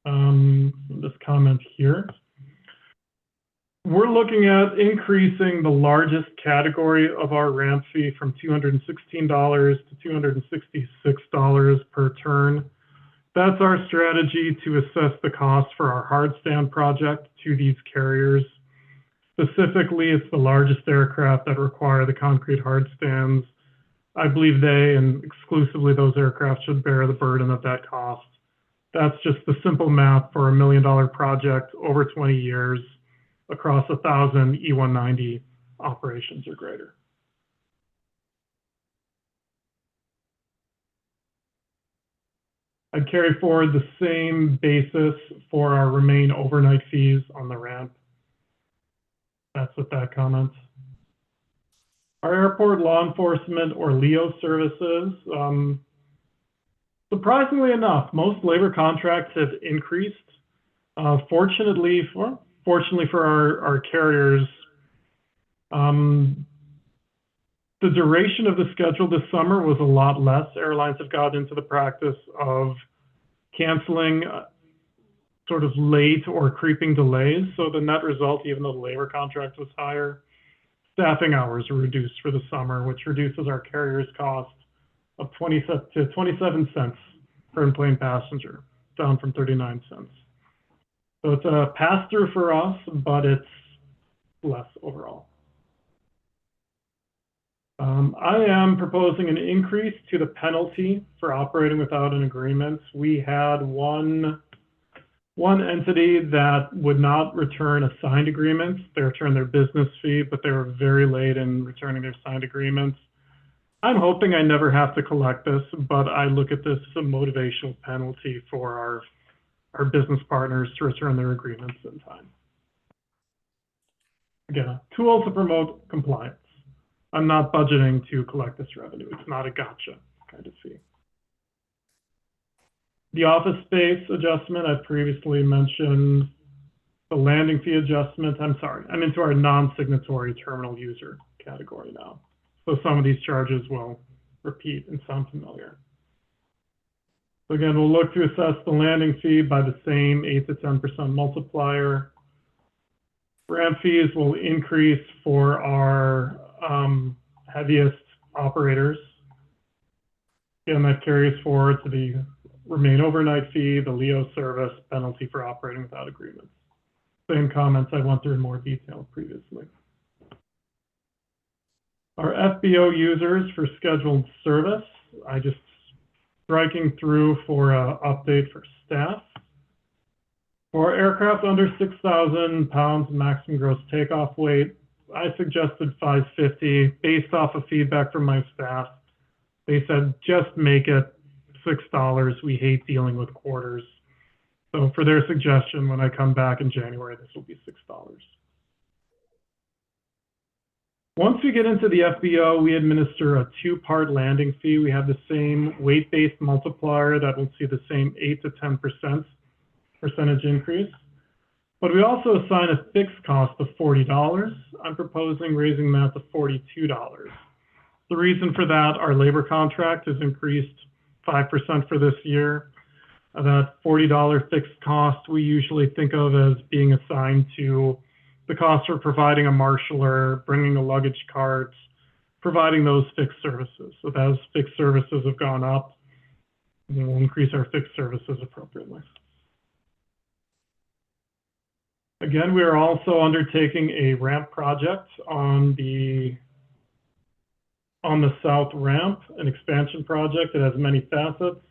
this comment here, we're looking at increasing the largest category of our ramp fee from $216 to $266 per turn. That's our strategy to assess the cost for our hard stand project to these carriers. Specifically, it's the largest aircraft that require the concrete hard stands. I believe they, and exclusively those aircraft, should bear the burden of that cost. That's just the simple math for $1 million project over 20 years across 1,000 E190 operations or greater. I'd carry forward the same basis for our remain overnight fees on the ramp. That's with that comment. Our airport law enforcement or LEO services, surprisingly enough, most labor contracts have increased. Fortunately for our carriers, the duration of the schedule this summer was a lot less. Airlines have gotten into the practice of canceling sort of late or creeping delays. So the net result, even though the labor contract was higher, staffing hours were reduced for the summer, which reduces our carriers' cost of 27 cents per enplaned passenger, down from 39 cents. So it's a pass-through for us, but it's less overall. I am proposing an increase to the penalty for operating without an agreement. We had one entity that would not return a signed agreement. They returned their business fee, but they were very late in returning their signed agreements. I'm hoping I never have to collect this, but I look at this as a motivational penalty for our business partners to return their agreements in time. Again, a tool to promote compliance. I'm not budgeting to collect this revenue. It's not a gotcha kind of fee. The office space adjustment, I previously mentioned. The landing fee adjustment, I'm sorry, I'm into our non-signatory terminal user category now. So some of these charges will repeat and sound familiar. So again, we'll look to assess the landing fee by the same 8 to 10% multiplier. Ramp fees will increase for our heaviest operators. Again, that carries forward to the remain overnight fee, the LEO service, penalty for operating without agreements. Same comments I went through in more detail previously. Our FBO users for scheduled service, I just striking through for an update for staff. For aircraft under 6,000 pounds maximum gross takeoff weight, I suggested 550 based off of feedback from my staff. They said, just make it $6. We hate dealing with quarters. So for their suggestion, when I come back in January, this will be $6. Once we get into the FBO, we administer a 2-part landing fee. We have the same weight-based multiplier that will see the same 8 to 10% percentage increase. But we also assign a fixed cost of $40. I'm proposing raising that to $42. The reason for that, our labor contract has increased 5% for this year. That $40 fixed cost we usually think of as being assigned to the cost for providing a marshaller, bringing a luggage cart, providing those fixed services. So those fixed services have gone up, and we'll increase our fixed services appropriately. Again, we are also undertaking a ramp project on the south ramp, an expansion project. It has many facets.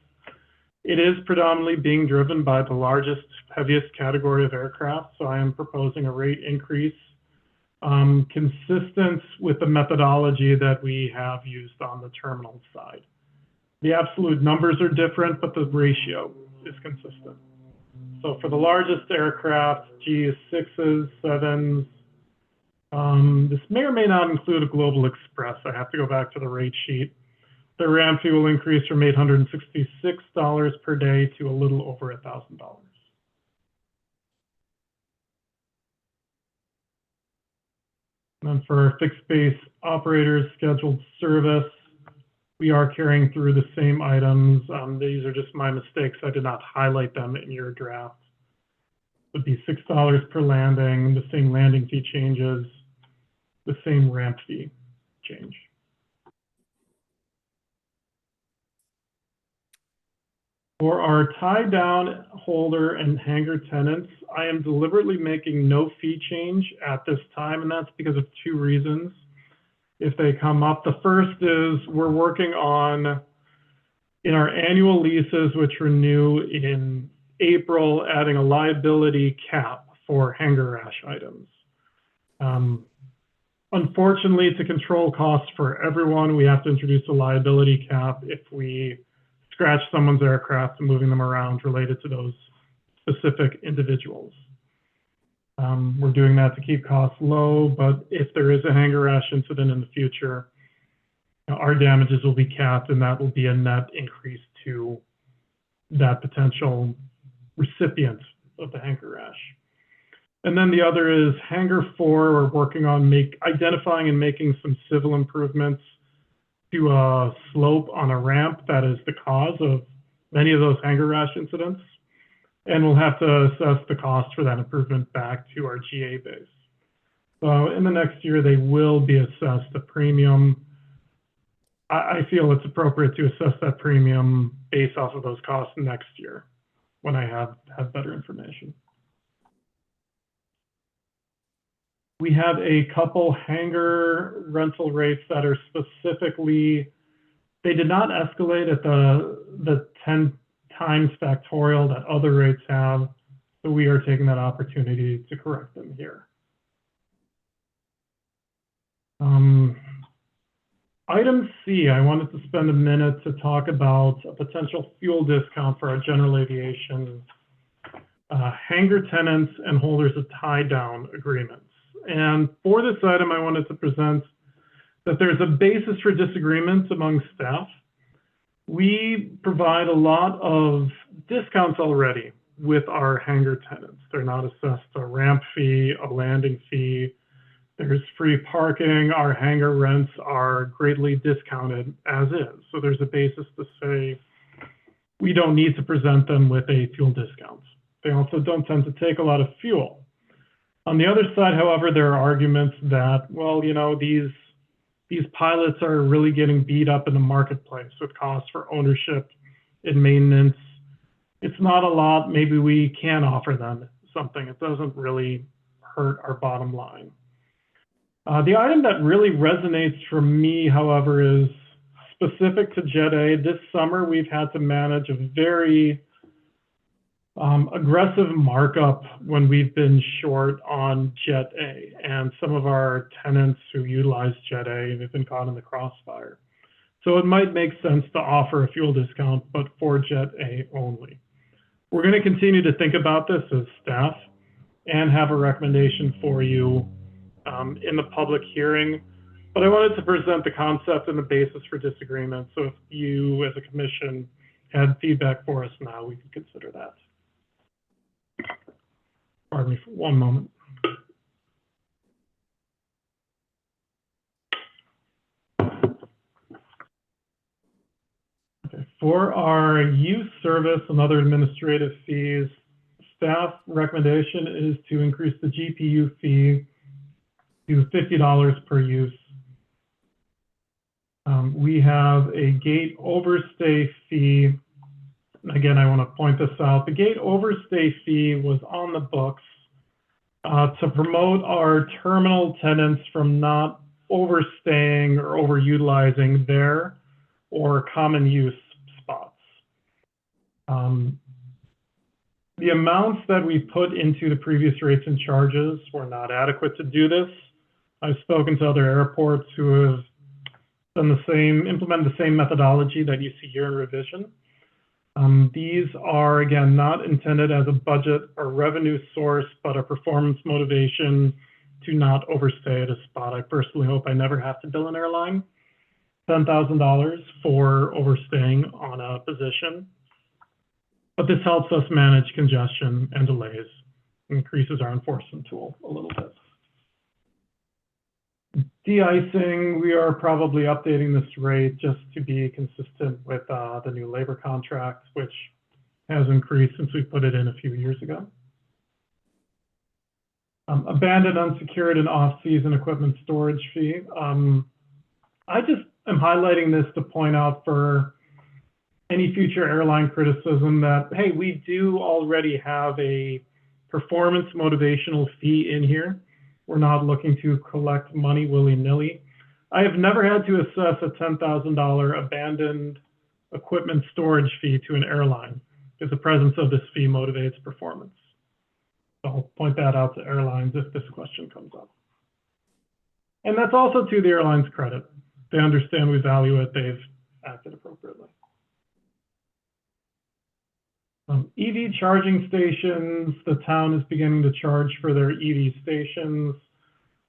It is predominantly being driven by the largest, heaviest category of aircraft, so I am proposing a rate increase consistent with the methodology that we have used on the terminal side. The absolute numbers are different, but the ratio is consistent. So for the largest aircraft, G6s, 7s, this may or may not include a Global Express. I have to go back to the rate sheet. The ramp fee will increase from $866 per day to a little over $1,000. And for our fixed base operators scheduled service, we are carrying through the same items. These are just my mistakes. I did not highlight them in your draft. It would be $6 per landing, the same landing fee changes, the same ramp fee change. For our tie down holder and hangar tenants, I am deliberately making no fee change at this time, and that's because of 2 reasons. If they come up, the first is we're working on, in our annual leases, which renew in April, adding a liability cap for hangar rash items. Unfortunately, to control costs for everyone, we have to introduce a liability cap if we scratch someone's aircraft and moving them around related to those specific individuals. We're doing that to keep costs low, but if there is a hangar rash incident in the future, our damages will be capped, and that will be a net increase to that potential recipient of the hangar rash. And then the other is Hangar 4, we're working on identifying and making some civil improvements to a slope on a ramp that is the cause of many of those hangar rash incidents. And we'll have to assess the cost for that improvement back to our GA base. So in the next year, they will be assessed a premium. I feel it's appropriate to assess that premium based off of those costs next year when I have better information. We have a couple hangar rental rates that are specifically, they did not escalate at the 10 times factorial that other rates have, so we are taking that opportunity to correct them here. Item C, I wanted to spend a minute to talk about a potential fuel discount for our general aviation hangar tenants and holders of tie-down agreements. And for this item, I wanted to present that there's a basis for disagreement among staff. We provide a lot of discounts already with our hangar tenants. They're not assessed a ramp fee, a landing fee. There's free parking. Our hangar rents are greatly discounted as is. So there's a basis to say we don't need to present them with a fuel discount. They also don't tend to take a lot of fuel. On the other side, however, there are arguments that, well, you know, these pilots are really getting beat up in the marketplace with costs for ownership and maintenance. It's not a lot. Maybe we can offer them something. It doesn't really hurt our bottom line. The item that really resonates for me, however, is specific to Jet A. This summer, we've had to manage a very aggressive markup when we've been short on Jet A. And some of our tenants who utilize Jet A have been caught in the crossfire. So it might make sense to offer a fuel discount, but for Jet A only. We're going to continue to think about this as staff and have a recommendation for you in the public hearing, but I wanted to present the concept and the basis for disagreement. So if you as a commission had feedback for us now, we could consider that. Pardon me for one moment. Okay. For our use service and other administrative fees, staff recommendation is to increase the GPU fee to $50 per use. We have a gate overstay fee. Again, I want to point this out. The gate overstay fee was on the books to promote our terminal tenants from not overstaying or overutilizing their or common use spots. The amounts that we put into the previous rates and charges were not adequate to do this. I've spoken to other airports who have done the same, implemented the same methodology that you see here in revision. These are, again, not intended as a budget or revenue source, but a performance motivation to not overstay at a spot. I personally hope I never have to bill an airline $10,000 for overstaying on a position. But this helps us manage congestion and delays, increases our enforcement tool a little bit. De-icing, we are probably updating this rate just to be consistent with the new labor contract, which has increased since we put it in a few years ago. Abandoned, unsecured, and off-season equipment storage fee. I just am highlighting this to point out for any future airline criticism that, hey, we do already have a performance motivational fee in here. We're not looking to collect money willy-nilly. I have never had to assess a $10,000 abandoned equipment storage fee to an airline because the presence of this fee motivates performance. So I'll point that out to airlines if this question comes up. And that's also to the airline's credit. They understand we value it. They've acted appropriately. EV charging stations, the town is beginning to charge for their EV stations.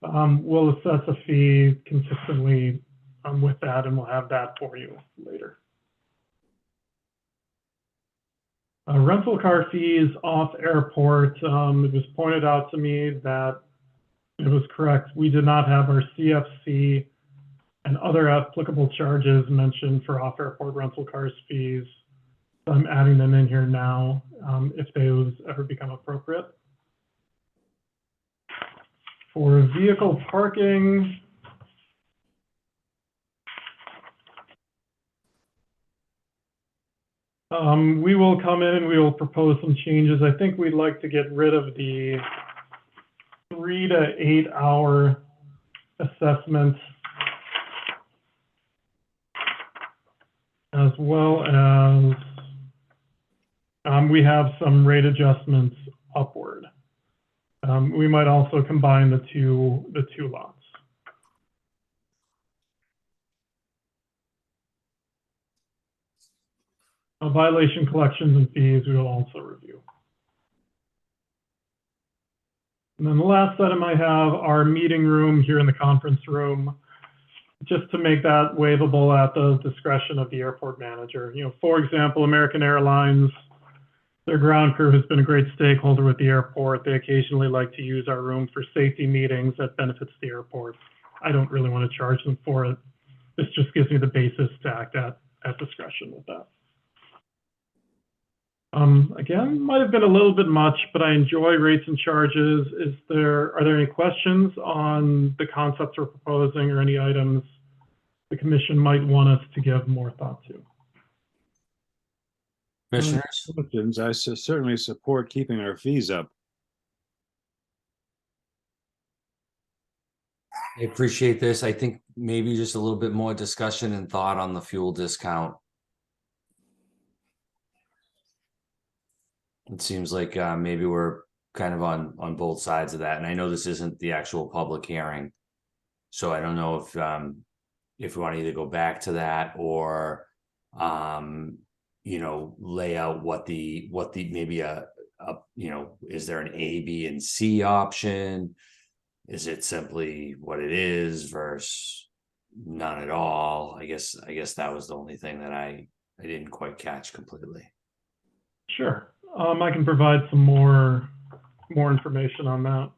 We'll assess a fee consistently with that, and we'll have that for you later. Rental car fees off airport. It was pointed out to me that it was correct. We did not have our CFC and other applicable charges mentioned for off airport rental cars fees. I'm adding them in here now if those ever become appropriate. For vehicle parking, we will come in and we will propose some changes. I think we'd like to get rid of the 3 to 8 hour assessment, as well as we have some rate adjustments upward. We might also combine the two lots. Violation collections and fees, we will also review. And then the last item I have, our meeting room here in the conference room, just to make that waivable at the discretion of the airport manager. You know, for example, American Airlines, their ground crew has been a great stakeholder with the airport. They occasionally like to use our room for safety meetings that benefits the airport. I don't really want to charge them for it. This just gives me the basis to act at discretion with that. Again, might have been a little bit much, but I enjoy rates and charges. Are there any questions on the concepts we're proposing or any items the commission might want us to give more thought to? Commissioners? Questions? I certainly support keeping our fees up. I appreciate this. I think maybe just a little bit more discussion and thought on the fuel discount. It seems like maybe we're kind of on both sides of that. And I know this isn't the actual public hearing. So I don't know if we want to either go back to that or you know, lay out what the maybe a you know, is there an A, B, and C option? Is it simply what it is versus none at all? I guess that was the only thing that I didn't quite catch completely. Sure. I can provide some more information on that.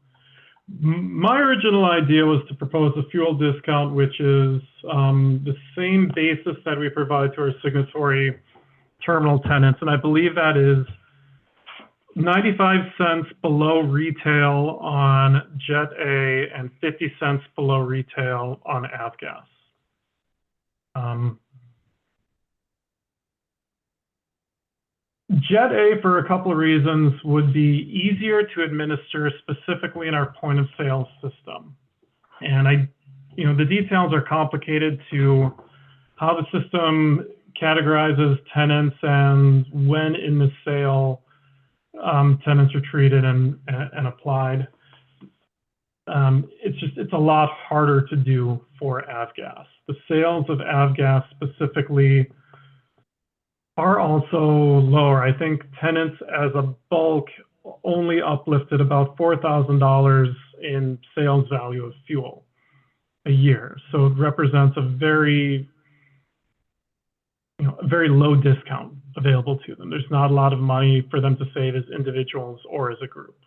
My original idea was to propose a fuel discount, which is the same basis that we provide to our signatory terminal tenants. And I believe that is 95 cents below retail on Jet A and 50 cents below retail on avgas. Jet A, for a couple of reasons, would be easier to administer specifically in our point of sale system. And you know, the details are complicated to how the system categorizes tenants and when in the sale tenants are treated and applied. It's a lot harder to do for avgas. The sales of avgas specifically are also lower. I think tenants as a bulk only uplifted about $4,000 in sales value of fuel a year. So it represents a very low discount available to them. There's not a lot of money for them to save as individuals or as a group.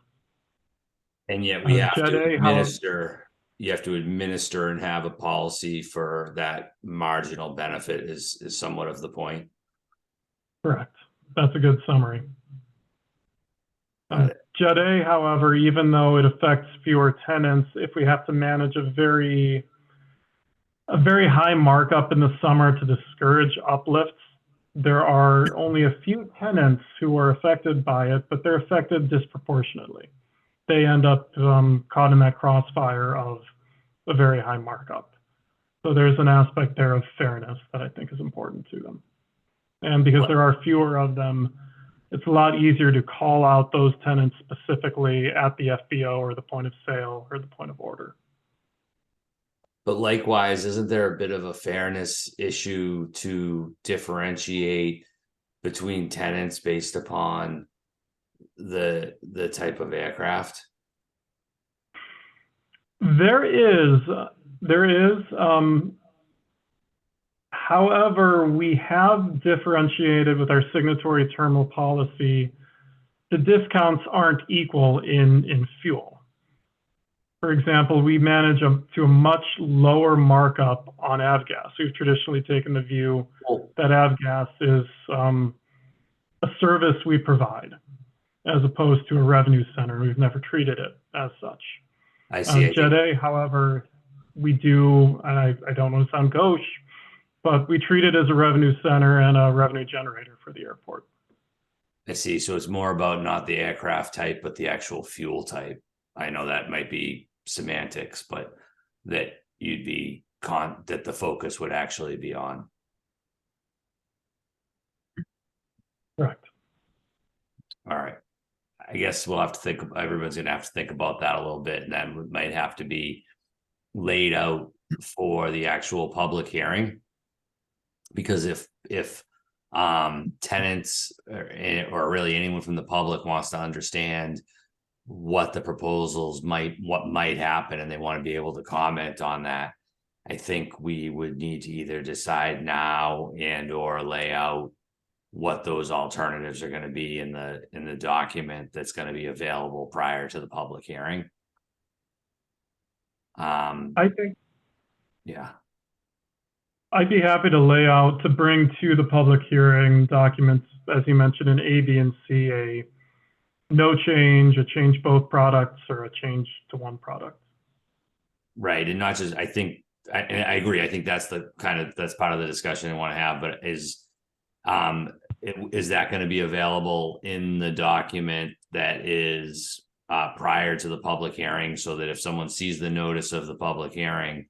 And yet we have Jet to A, administer, you have to administer and have a policy for that marginal benefit is somewhat of the point. Correct. That's a good summary. Jet A, however, even though it affects fewer tenants, if we have to manage a very high markup in the summer to discourage uplifts, there are only a few tenants who are affected by it, but they're affected disproportionately. They end up caught in that crossfire of a very high markup. So there's an aspect there of fairness that I think is important to them. And because there are fewer of them, it's a lot easier to call out those tenants specifically at the FBO or the point of sale or the point of order. But likewise, isn't there a bit of a fairness issue to differentiate between tenants based upon the type of aircraft? There is. However, we have differentiated with our signatory terminal policy. The discounts aren't equal in fuel. For example, we manage to a much lower markup on avgas. We've traditionally taken the view that avgas is a service we provide as opposed to a revenue center. We've never treated it as such. I see. Jet A, however, we do, and I don't want to sound gauche, but we treat it as a revenue center and a revenue generator for the airport. I see. So it's more about not the aircraft type, but the actual fuel type. I know that might be semantics, but that you'd be that the focus would actually be on. Correct. All right. I guess we'll have to think, everyone's going to have to think about that a little bit, and that might have to be laid out for the actual public hearing. Because if tenants or really anyone from the public wants to understand what the proposals what might happen, and they want to be able to comment on that, I think we would need to either decide now and or lay out what those alternatives are going to be in the document that's going to be available prior to the public hearing. I think Yeah. I'd be happy to lay out, to bring to the public hearing documents, as you mentioned, in A, B, and C, a no change, a change both products, or a change to one product. Right. And not just, I think, I agree. I think that's that's part of the discussion I want to have, but is that going to be available in the document that is prior to the public hearing, so that if someone sees the notice of the public hearing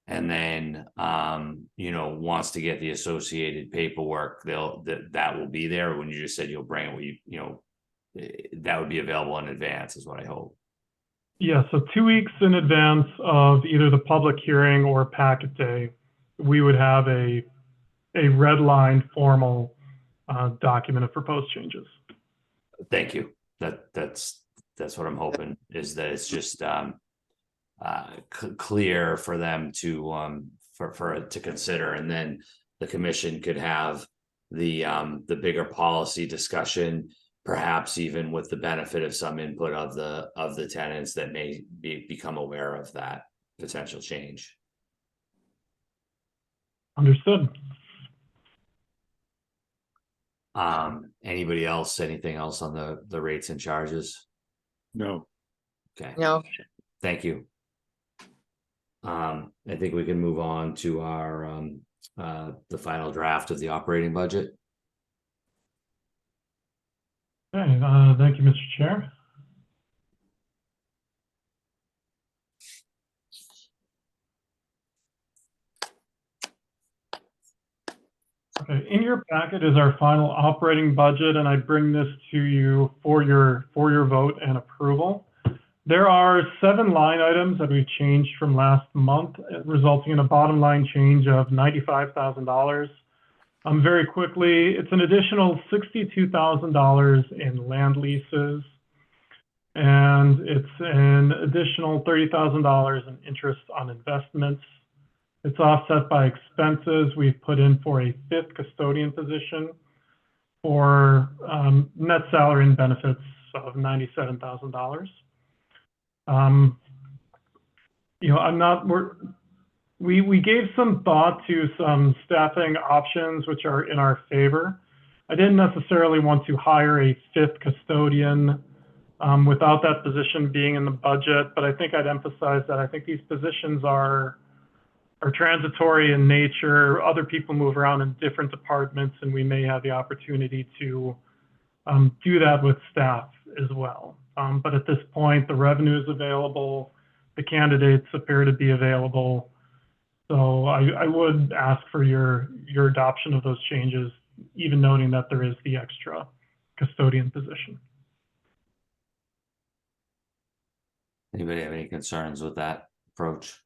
and then wants to get the associated paperwork, that will be there? When you just said you'll bring it, that would be available in advance, is what I hope. Yeah, so 2 weeks in advance of either the public hearing or packet day, we would have a red line formal document of proposed changes. Thank you. That's what I'm hoping, is that it's just clear for them to to consider, and then the commission could have the bigger policy discussion, perhaps even with the benefit of some input of the tenants that may become aware of that potential change. Understood. Anybody else, anything else on the rates and charges? No. Okay. No. Thank you. I think we can move on to our the final draft of the operating budget. Okay, thank you, Mr. Chair. Okay, in your packet is our final operating budget, and I bring this to you for your vote and approval. There are 7 line items that we changed from last month, resulting in a bottom line change of $95,000. Very quickly, it's an additional $62,000 in land leases, and it's an additional $30,000 in interest on investments. It's offset by expenses we've put in for a 5th custodian position for net salary and benefits of $97,000. We gave some thought to some staffing options which are in our favor. I didn't necessarily want to hire a 5th custodian without that position being in the budget, but I think I'd emphasize that I think these positions are transitory in nature. Other people move around in different departments, and we may have the opportunity to do that with staff as well. But at this point, the revenue is available, the candidates appear to be available. So I would ask for your adoption of those changes, even noting that there is the extra custodian position. Anybody have any concerns with that approach?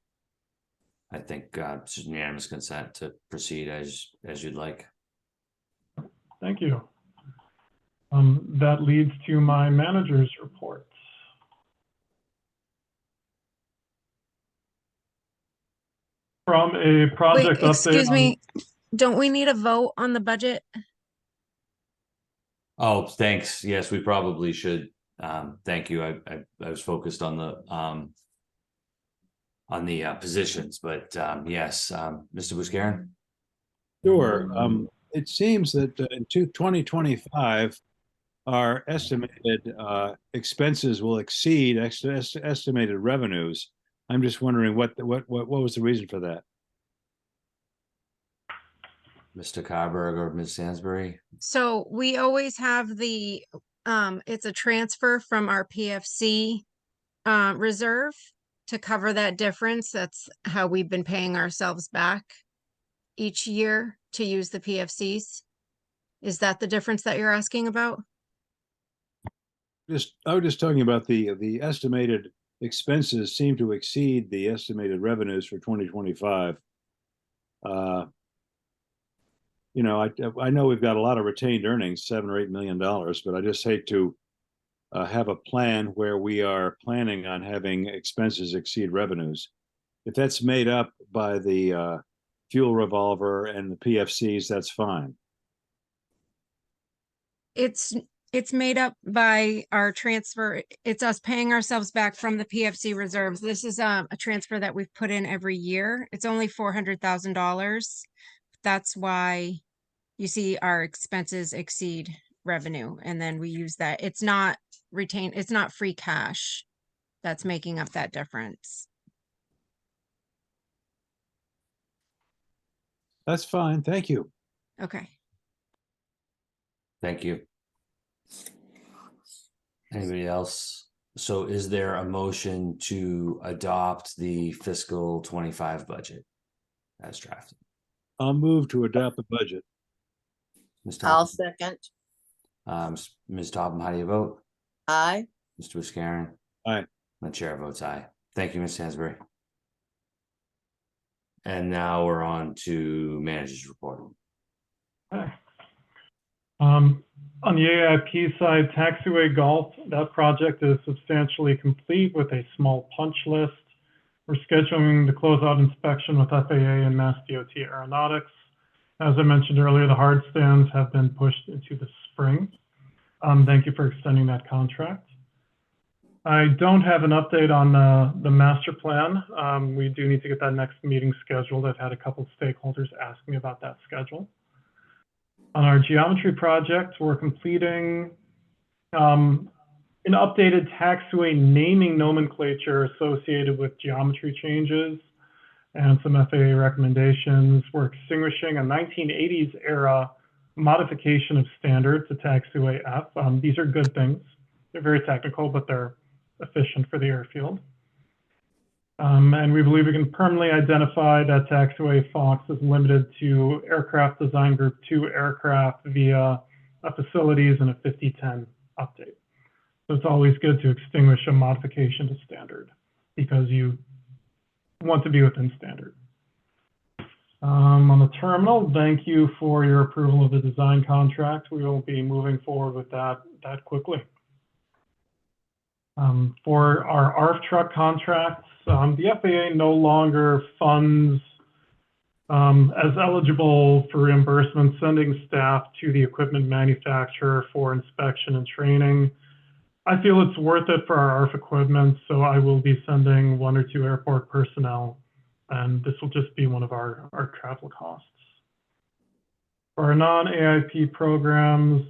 I think it's unanimous consent to proceed as you'd like. Thank you. That leads to my manager's report. From a project Wait, update. excuse me, don't we need a vote on the budget? Oh, thanks. Yes, we probably should. Thank you. I was focused on the positions, but yes, Mr. Buscarin. Sure. It seems that in 2025, our estimated expenses will exceed estimated revenues. I'm just wondering what was the reason for that? Mr. Carberg or Ms. Sansbury? So we always have the, it's a transfer from our PFC reserve to cover that difference. That's how we've been paying ourselves back each year to use the PFCs. Is that the difference that you're asking about? I was just talking about the estimated expenses seem to exceed the estimated revenues for 2025. you know, I know we've got a lot of retained earnings, $7 or $8 million, but I just hate to have a plan where we are planning on having expenses exceed revenues. If that's made up by the fuel revolver and the PFCs, that's fine. It's made up by our transfer. It's us paying ourselves back from the PFC reserves. This is a transfer that we've put in every year. It's only $400,000. That's why you see our expenses exceed revenue, and then we use that. It's not retained, it's not free cash that's making up that difference. That's fine. Thank you. Okay. Thank you. Anybody else? So is there a motion to adopt the fiscal 25 budget as drafted? I'll move to adopt the budget. Ms. I'll Thompson? second. Ms. Taubman, how do you vote? Aye. Mr. Viscarin? Aye. The chair votes aye. Thank you, Ms. Hansberry. And now we're on to manager's report. Okay. On the AIP side, taxiway golf, that project is substantially complete with a small punch list. We're scheduling the closeout inspection with FAA and Mass DOT Aeronautics. As I mentioned earlier, the hard stands have been pushed into the spring. Thank you for extending that contract. I don't have an update on the master plan. We do need to get that next meeting scheduled. I've had a couple of stakeholders ask me about that schedule. On our geometry project, we're completing an updated taxiway naming nomenclature associated with geometry changes and some FAA recommendations. We're extinguishing a 1980s era modification of standard to taxiway F. These are good things. They're very technical, but they're efficient for the airfield. And we believe we can permanently identify that taxiway Fox is limited to Aircraft Design Group 2 aircraft via a facilities and a 5010 update. So it's always good to extinguish a modification to standard because you want to be within standard. On the terminal, thank you for your approval of the design contract. We will be moving forward with that quickly. For our ARF truck contracts, the FAA no longer funds as eligible for reimbursement, sending staff to the equipment manufacturer for inspection and training. I feel it's worth it for our ARF equipment, so I will be sending 1 or 2 airport personnel, and this will just be one of our travel costs. For our non-AIP programs,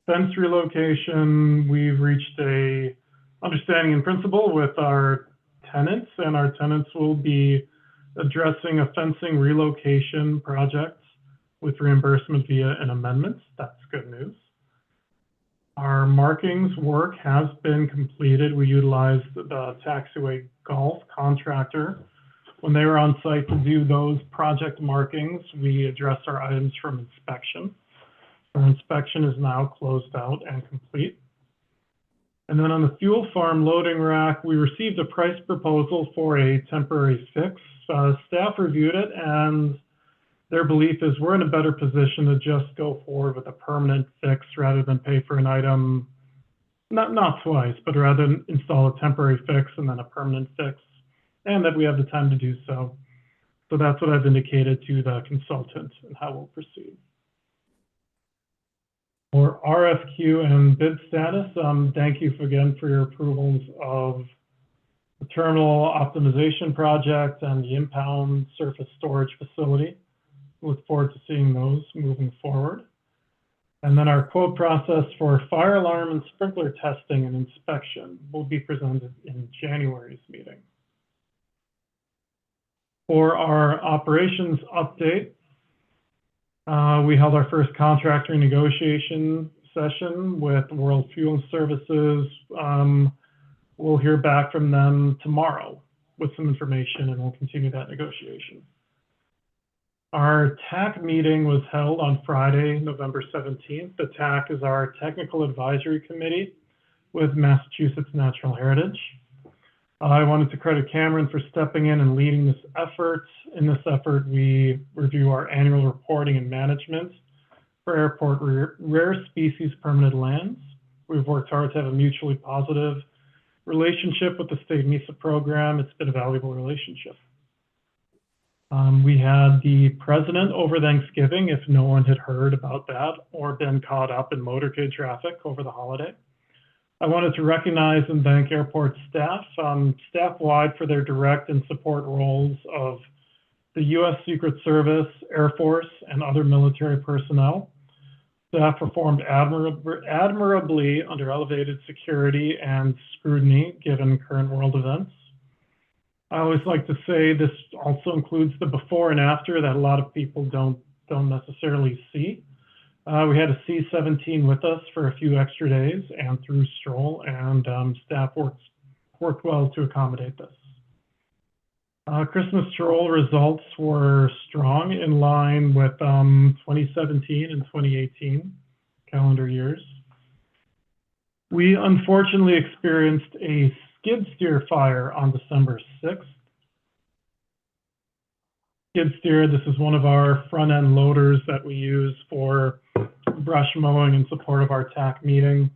fence relocation, we've reached a understanding in principle with our tenants, and our tenants will be addressing a fencing relocation project with reimbursement via an amendment. That's good news. Our markings work has been completed. We utilized the taxiway golf contractor. When they were on site to do those project markings, we addressed our items from inspection. Our inspection is now closed out and complete. And then on the fuel farm loading rack, we received a price proposal for a temporary fix. Staff reviewed it, and their belief is we're in a better position to just go forward with a permanent fix rather than pay for an item, not twice, but rather than install a temporary fix and then a permanent fix, and that we have the time to do so. So that's what I've indicated to the consultant and how we'll proceed. For RFQ and bid status, thank you again for your approvals of the terminal optimization project and the impound surface storage facility. Look forward to seeing those moving forward. And then our quote process for fire alarm and sprinkler testing and inspection will be presented in January's meeting. For our operations update, we held our first contractor negotiation session with World Fuel Services. We'll hear back from them tomorrow with some information, and we'll continue that negotiation. Our TAC meeting was held on Friday, November 17th. The TAC is our Technical Advisory Committee with Massachusetts Natural Heritage. I wanted to credit Cameron for stepping in and leading this effort. In this effort, we review our annual reporting and management for airport rare species permanent lands. We've worked hard to have a mutually positive relationship with the state MISA program. It's been a valuable relationship. We had the president over Thanksgiving, if no one had heard about that or been caught up in motorcade traffic over the holiday. I wanted to recognize and thank airport staff, staff-wide, for their direct and support roles of the U.S. Secret Service, Air Force, and other military personnel. Staff performed admirably under elevated security and scrutiny given current world events. I always like to say this also includes the before and after that a lot of people don't necessarily see. We had a C-17 with us for a few extra days and through Stroll, and staff worked well to accommodate this. Christmas Stroll results were strong, in line with 2017 and 2018 calendar years. We unfortunately experienced a skid steer fire on December 6th. Skid steer, this is one of our front end loaders that we use for brush mowing in support of our TAC meeting.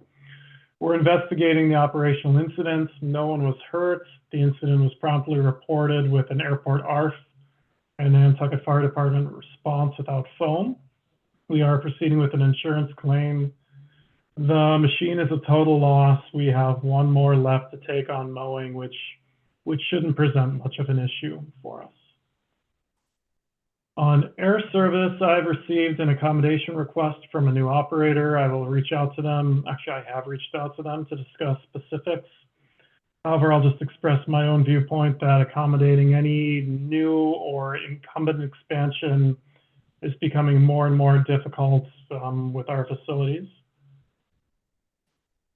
We're investigating the operational incident. No one was hurt. The incident was promptly reported with an airport ARF and Nantucket Fire Department response without foam. We are proceeding with an insurance claim. The machine is a total loss. We have one more left to take on mowing, which shouldn't present much of an issue for us. On air service, I've received an accommodation request from a new operator. I will reach out to them. Actually, I have reached out to them to discuss specifics. However, I'll just express my own viewpoint that accommodating any new or incumbent expansion is becoming more and more difficult with our facilities.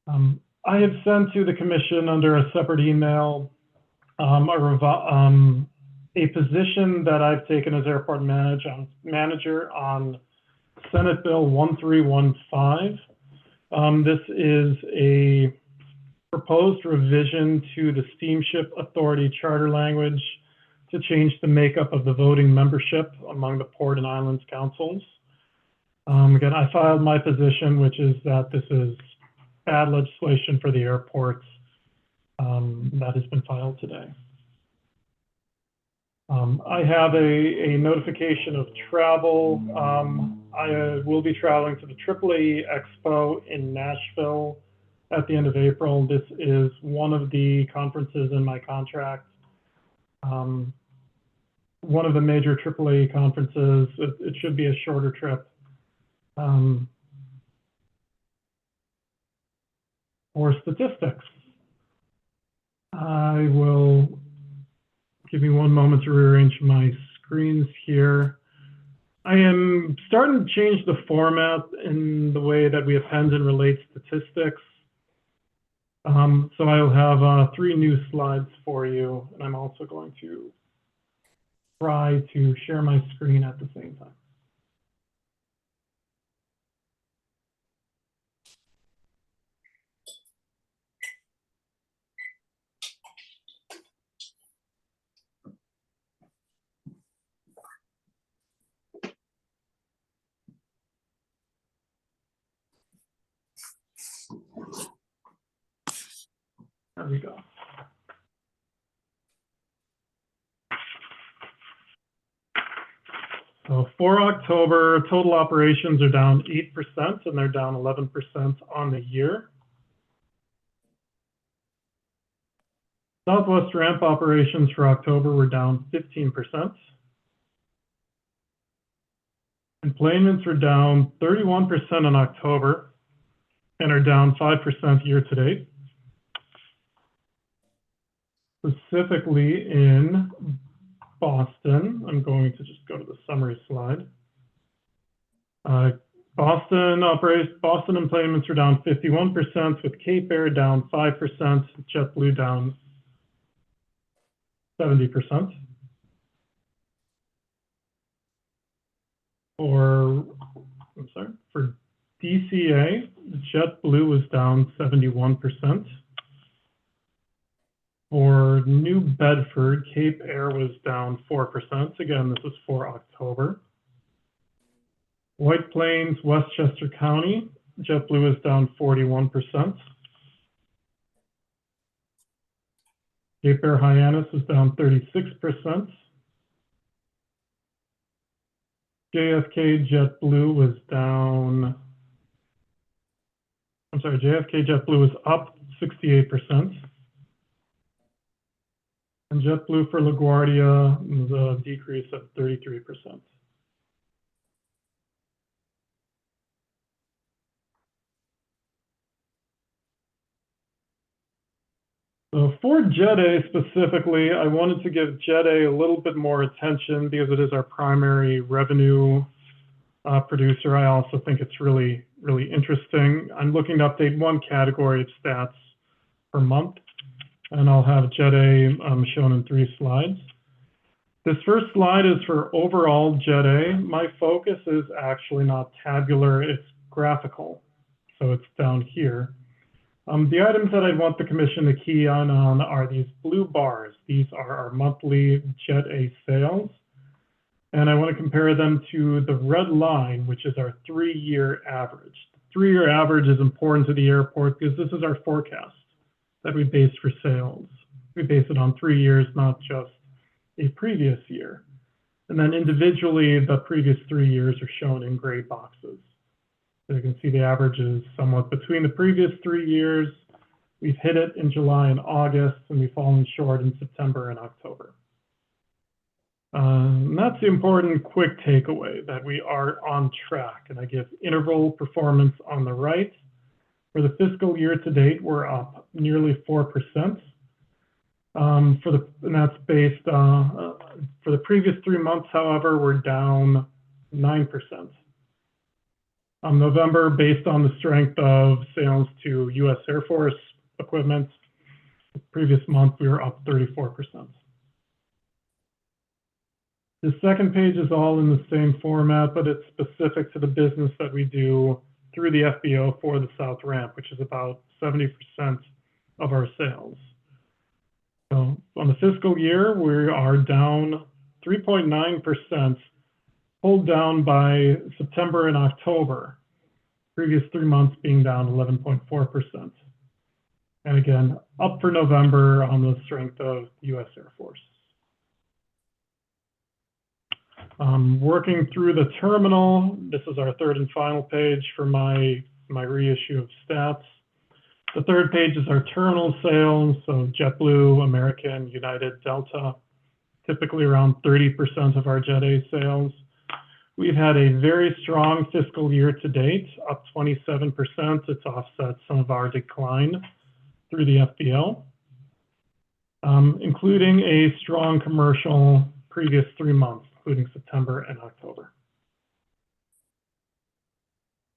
I have sent to the commission under a separate email a position that I've taken as airport manager on Senate Bill 1315. This is a proposed revision to the Steamship Authority charter language to change the makeup of the voting membership among the port and islands councils. Again, I filed my position, which is that this is bad legislation for the airports. That has been filed today. I have a notification of travel. I will be traveling to the AAA Expo in Nashville at the end of April. This is one of the conferences in my contract. One of the major AAA conferences. It should be a shorter trip. For statistics, I will give me one moment to rearrange my screens here. I am starting to change the format in the way that we append and relate statistics. So I'll have 3 new slides for you, and I'm also going to try to share my screen at the same time. There we go. So for October, total operations are down 8%, and they're down 11% on the year. Southwest ramp operations for October were down 15%. Enplanements are down 31% in October and are down 5% year to date. Specifically in Boston, I'm going to just go to the summary slide. Boston enplanements are down 51%, with Cape Air down 5%, JetBlue down 70%. For DCA, JetBlue was down 71%. For New Bedford, Cape Air was down 4%. Again, this is for October. White Plains, Westchester County, JetBlue is down 41%. Cape Air Hyannis is down 36%. JFK JetBlue was down, I'm sorry, JFK JetBlue was up 68%. And JetBlue for LaGuardia was a decrease of 33%. So for JetA specifically, I wanted to give JetA a little bit more attention because it is our primary revenue producer. I also think it's really, really interesting. I'm looking to update one category of stats per month, and I'll have JetA shown in 3 slides. This first slide is for overall JetA. My focus is actually not tabular, it's graphical. So it's down here. The items that I want the commission to key on are these blue bars. These are our monthly JetA sales. And I want to compare them to the red line, which is our 3-year average. The 3-year average is important to the airport because this is our forecast that we base for sales. We base it on 3 years, not just a previous year. And then individually, the previous 3 years are shown in gray boxes. So you can see the average is somewhat between the previous 3 years. We've hit it in July and August, and we've fallen short in September and October. And that's the important quick takeaway, that we are on track. And I give interval performance on the right. For the fiscal year to date, we're up nearly 4%. And that's based for the previous 3 months, however, we're down 9%. November, based on the strength of sales to U.S. Air Force equipment, the previous month we were up 34%. The second page is all in the same format, but it's specific to the business that we do through the FBO for the South Ramp, which is about 70% of our sales. So on the fiscal year, we are down 3.9%, pulled down by September and October, previous 3 months being down 11.4%. And again, up for November on the strength of the U.S. Air Force. Working through the terminal, this is our third and final page for my reissue of stats. The third page is our terminal sales, so JetBlue, American, United, Delta, typically around 30% of our JetA sales. We've had a very strong fiscal year to date, up 27%. It's offset some of our decline through the FBO, including a strong commercial previous 3 months, including September and October.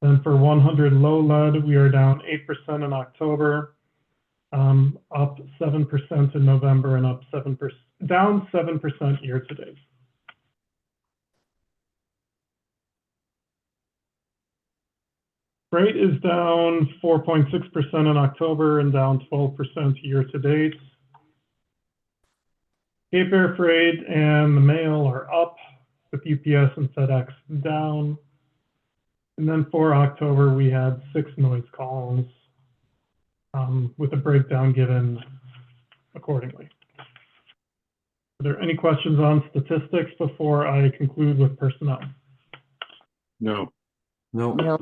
Then for 100 low lead, we are down 8% in October, up 7% in November, and down 7% year to date. Freight is down 4.6% in October and down 12% year to date. Cape Air Freight and the mail are up, with UPS and FedEx down. And then for October, we had 6 noise calls with a breakdown given accordingly. Are there any questions on statistics before I conclude with personnel? No. No. No.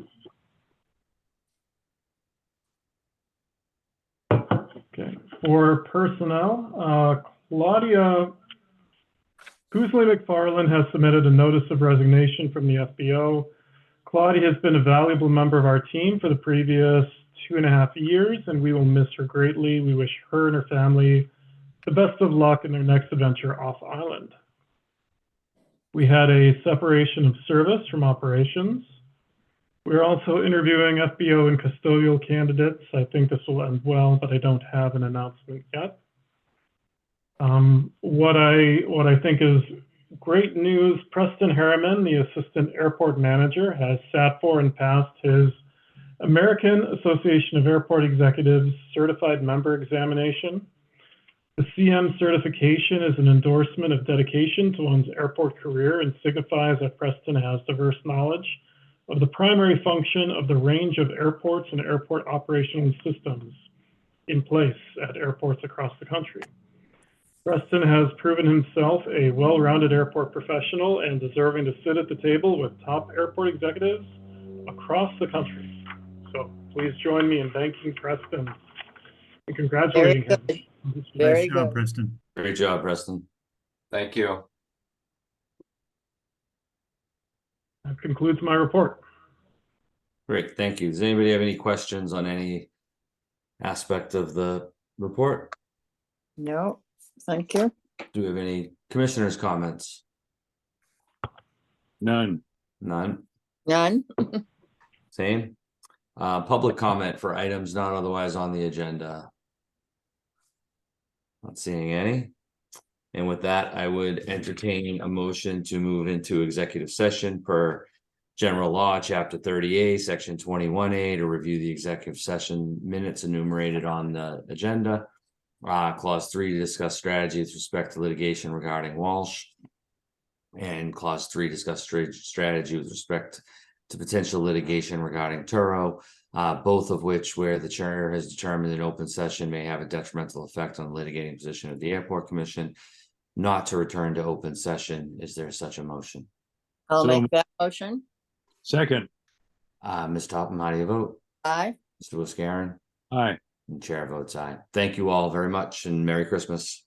Okay, for personnel, Claudia Goosley-McFarland has submitted a notice of resignation from the FBO. Claudia has been a valuable member of our team for the previous 2.5 years, and we will miss her greatly. We wish her and her family the best of luck in their next adventure off island. We had a separation of service from operations. We're also interviewing FBO and custodial candidates. I think this will end well, but I don't have an announcement yet. What I think is great news, Preston Harriman, the Assistant Airport Manager, has sat for and passed his American Association of Airport Executives Certified Member Examination. The CM certification is an endorsement of dedication to one's airport career and signifies that Preston has diverse knowledge of the primary function of the range of airports and airport operational systems in place at airports across the country. Preston has proven himself a well-rounded airport professional and deserving to sit at the table with top airport executives across the country. So please join me in thanking Preston and congratulating him. good. Nice Very job, good. Preston. Great job, Preston. Thank you. That concludes my report. Great, thank you. Does anybody have any questions on any aspect of the report? No, thank you. Do we have any commissioners' comments? None. None. None? Same. Public comment for items not otherwise on the agenda. Not seeing any. And with that, I would entertain a motion to move into executive session per general law, chapter 30A, section 21A, to review the executive session minutes enumerated on the agenda. Clause 3, to discuss strategy with respect to litigation regarding Walsh. And clause 3, discuss strategy with respect to potential litigation regarding Turo, both of which, where the chair has determined an open session may have a detrimental effect on the litigating position of the Airport Commission, not to return to open session. Is there such a motion? I'll So- make that motion. Second. Ms. Topham, how do you vote? Aye. Mr. Wiscaron? Aye. And chair votes aye. Thank you all very much and Merry Christmas.